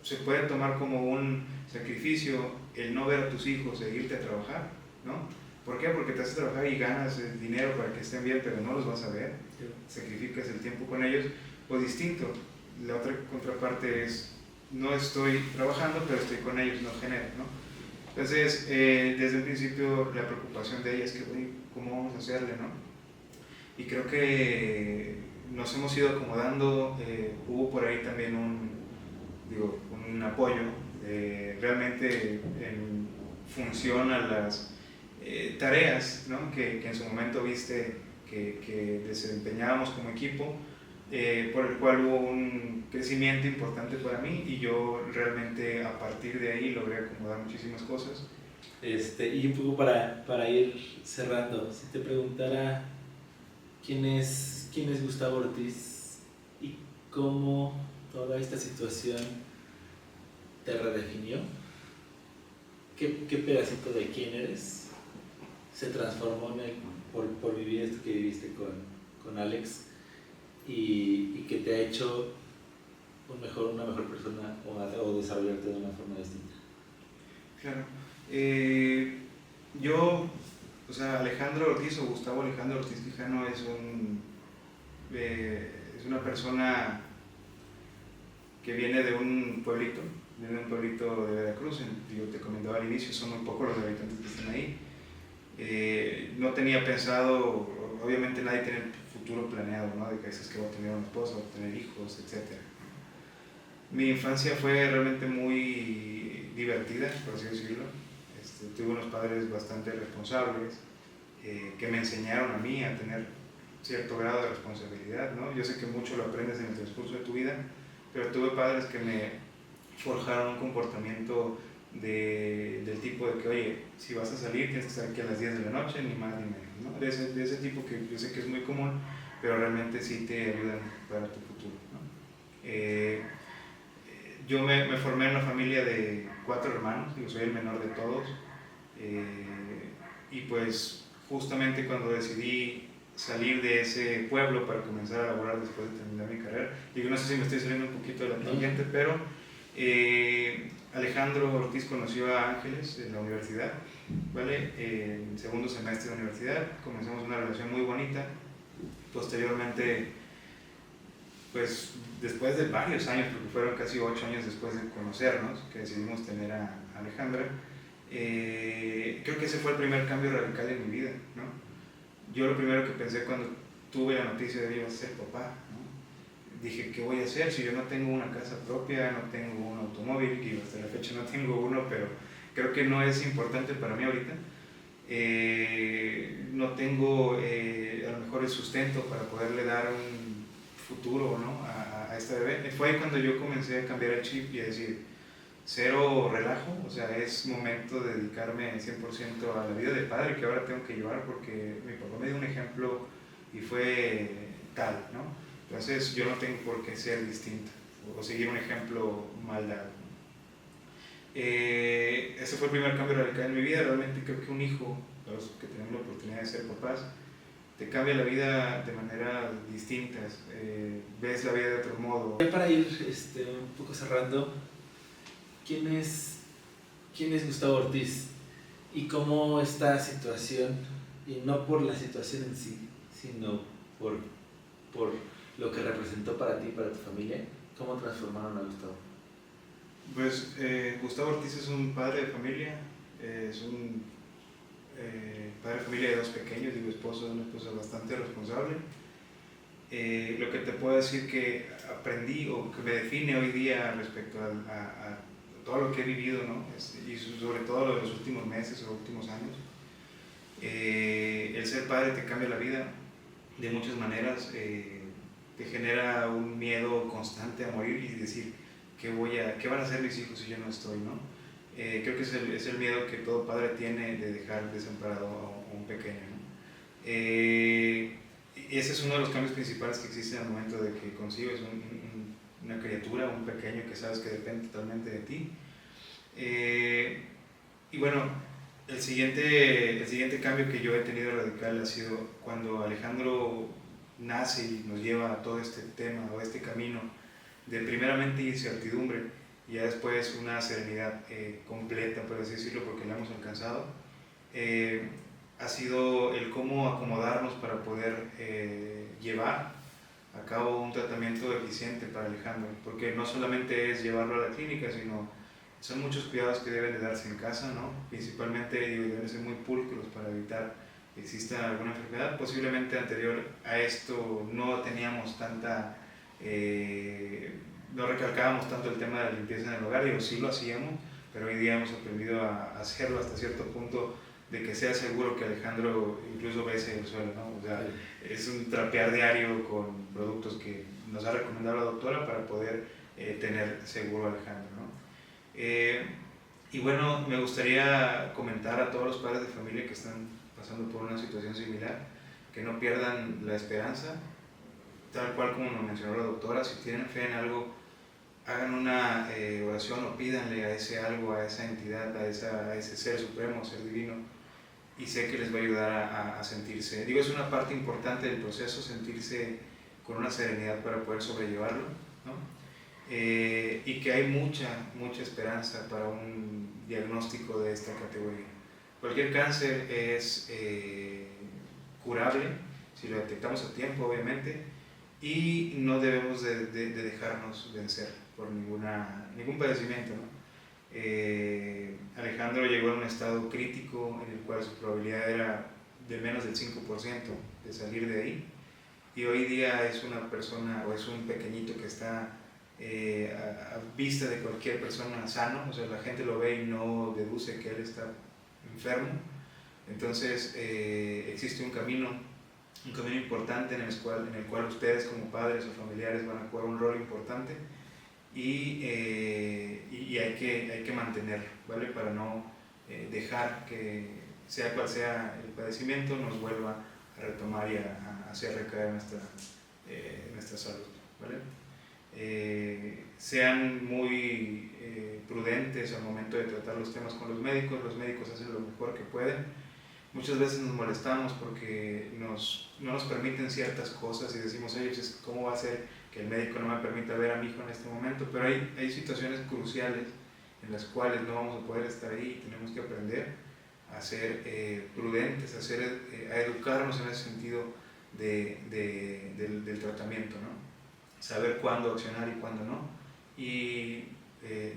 Se puede tomar como un sacrificio el no ver a tus hijos e irte a trabajar, ¿no? ¿Por qué? Porque te haces trabajar y ganas el dinero para que estén bien, pero no los vas a ver. Sacrificas el tiempo con ellos. O distinto, la otra contraparte es, no estoy trabajando, pero estoy con ellos, no genero, ¿no? Entonces, desde el principio la preocupación de ella es que, ¿cómo vamos a hacerle, no? Y creo que nos hemos ido acomodando. Hubo por ahí también un apoyo realmente en función a las tareas, ¿no? que en su momento viste que desempeñábamos como equipo, por el cual hubo un crecimiento importante para mí, y yo realmente a partir de ahí logré acomodar muchísimas cosas. Y un poco para ir cerrando, si te preguntara quién es Gustavo Ortiz y cómo toda esta situación te redefinió, ¿qué pedacito de quién eres se transformó por vivir esto que viviste con Alex y que te ha hecho una mejor persona o desarrollarte de una forma distinta? Claro. Alejandro Ortiz, o Gustavo Alejandro Ortiz Quijano, es una persona que viene de un pueblito de Veracruz. Yo te comentaba al inicio, son muy pocos los habitantes que están ahí. No tenía pensado, obviamente nadie tiene el futuro planeado, ¿no? De que dices que voy a tener una esposa, voy a tener hijos, etc. Mi infancia fue realmente muy divertida, por así decirlo. Tuve unos padres bastante responsables, que me enseñaron a mí a tener cierto grado de responsabilidad, ¿no? Yo sé que mucho lo aprendes en el transcurso de tu vida, pero tuve padres que me forjaron un comportamiento del tipo de que, oye, si vas a salir tienes que estar aquí a las 10 de la noche, ni más ni menos, ¿no? De ese tipo que yo sé que es muy común, pero realmente sí te ayudan para tu futuro, ¿no? Yo me formé en una familia de 4 hermanos, soy el menor de todos, y pues justamente cuando decidí salir de ese pueblo para comenzar a laborar después de terminar mi carrera, no sé si me estoy saliendo un poquito de la tangente, pero Alejandro Ortiz conoció a Ángeles en la universidad, ¿vale? En segundo semestre de la universidad comenzamos una relación muy bonita. Posteriormente, pues después de varios años, porque fueron casi 8 años después de conocernos, que decidimos tener a Alejandra, creo que ese fue el primer cambio radical en mi vida, ¿no? Yo lo primero que pensé cuando tuve la noticia de que iba a ser papá, ¿no? Dije, ¿qué voy a hacer si yo no tengo una casa propia, no tengo un automóvil, y hasta la fecha no tengo uno, pero creo que no es importante para mí ahorita? No tengo a lo mejor el sustento para poderle dar un futuro, ¿no? a esta bebé. Fue ahí cuando yo comencé a cambiar el chip y a decir, cero relajo, o sea, es momento de dedicarme 100% a la vida de padre que ahora tengo que llevar, porque mi papá me dio un ejemplo y fue tal, ¿no? Entonces yo no tengo por qué ser distinto o seguir un ejemplo mal dado. Ese fue el primer cambio radical en mi vida. Realmente creo que un hijo, los que tenemos la oportunidad de ser papás, te cambia la vida de manera distinta, ves la vida de otro modo. Ya para ir un poco cerrando, ¿quién es Gustavo Ortiz y cómo esta situación, y no por la situación en sí, sino por lo que representó para ti y para tu familia, cómo transformaron a Gustavo? Pues Gustavo Ortiz es un padre de familia, es un padre de familia de 2 pequeños, digo esposo de una esposa bastante responsable. Lo que te puedo decir que aprendí o que me define hoy día respecto a todo lo que he vivido, ¿no? Y sobre todo lo de los últimos meses o últimos años, el ser padre te cambia la vida de muchas maneras, te genera un miedo constante a morir y decir ¿qué van a hacer mis hijos si yo no estoy, ¿no? Creo que es el miedo que todo padre tiene de dejar desamparado a un pequeño, ¿no? Ese es uno de los cambios principales que existen al momento de que concibes una criatura, un pequeño que sabes que depende totalmente de ti. Y bueno, el siguiente cambio que yo he tenido radical ha sido cuando Alejandro nace y nos lleva a todo este tema o este camino de primeramente incertidumbre y ya después una serenidad completa, por así decirlo, porque la hemos alcanzado. Ha sido el cómo acomodarnos para poder llevar a cabo un tratamiento eficiente para Alejandro, porque no solamente es llevarlo a la clínica, sino son muchos cuidados que deben de darse en casa, ¿no? Principalmente deben ser muy pulcros para evitar que exista alguna enfermedad. Posiblemente anterior a esto no teníamos no recalcábamos tanto el tema de la limpieza en el hogar, digo, sí lo hacíamos, pero hoy día hemos aprendido a hacerlo hasta cierto punto de que sea seguro que Alejandro incluso bese el suelo, ¿no? O sea, es un trapear diario con productos que nos ha recomendado la doctora para poder tener seguro a Alejandro, ¿no? Y bueno, me gustaría comentar a todos los padres de familia que están pasando por una situación similar, que no pierdan la esperanza, tal cual como nos mencionó la doctora. Si tienen fe en algo, hagan una oración o pídanle a ese algo, a esa entidad, a ese ser supremo, ser divino, y sé que les va a ayudar a sentirse, digo, es una parte importante del proceso, sentirse con una serenidad para poder sobrellevarlo, ¿no? Y que hay mucha esperanza para un diagnóstico de esta categoría. Cualquier cáncer es curable si lo detectamos a tiempo, obviamente, y no debemos de dejarnos vencer por ningún padecimiento, ¿no? Alejandro llegó a un estado crítico en el cual su probabilidad era de menos del 5% de salir de ahí, y hoy día es una persona o es un pequeñito que está a vista de cualquier persona sano, o sea, la gente lo ve y no deduce que él está enfermo. Entonces existe un camino importante en el cual ustedes como padres o familiares van a jugar un rol importante y hay que mantenerlo, ¿vale? Para no dejar que, sea cual sea el padecimiento, nos vuelva a retomar y a hacer recaer nuestra salud, ¿vale? Sean muy prudentes al momento de tratar los temas con los médicos hacen lo mejor que pueden. Muchas veces nos molestamos porque no nos permiten ciertas cosas y decimos, oye, pues, ¿cómo va a ser que el médico no me permita ver a mi hijo en este momento? Pero hay situaciones cruciales en las cuales no vamos a poder estar ahí y tenemos que aprender a ser prudentes, a educarnos en ese sentido del tratamiento, ¿no? Saber cuándo accionar y cuándo no, y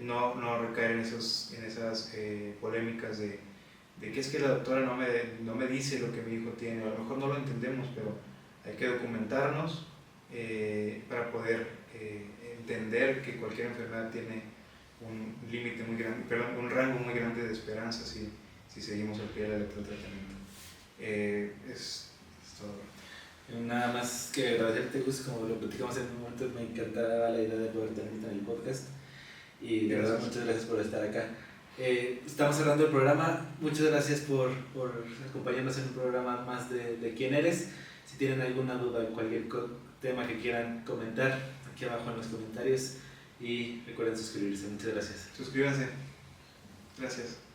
no recaer en esas polémicas de que es que la doctora no me dice lo que mi hijo tiene, a lo mejor no lo entendemos, pero hay que documentarnos para poder entender que cualquier enfermedad tiene un límite muy grande, perdón, un rango muy grande de esperanza si seguimos al pie de la letra del tratamiento. Es todo. Nada más que agradecerte, Gus, como lo platicamos en un momento, me encantaba la idea de poder terminar el podcast y de verdad muchas gracias por estar acá. Estamos cerrando el programa, muchas gracias por acompañarnos en un programa más de quién eres. Si tienen alguna duda en cualquier tema que quieran comentar, aquí abajo en los comentarios, y recuerden suscribirse. Muchas gracias. Suscríbanse. Gracias.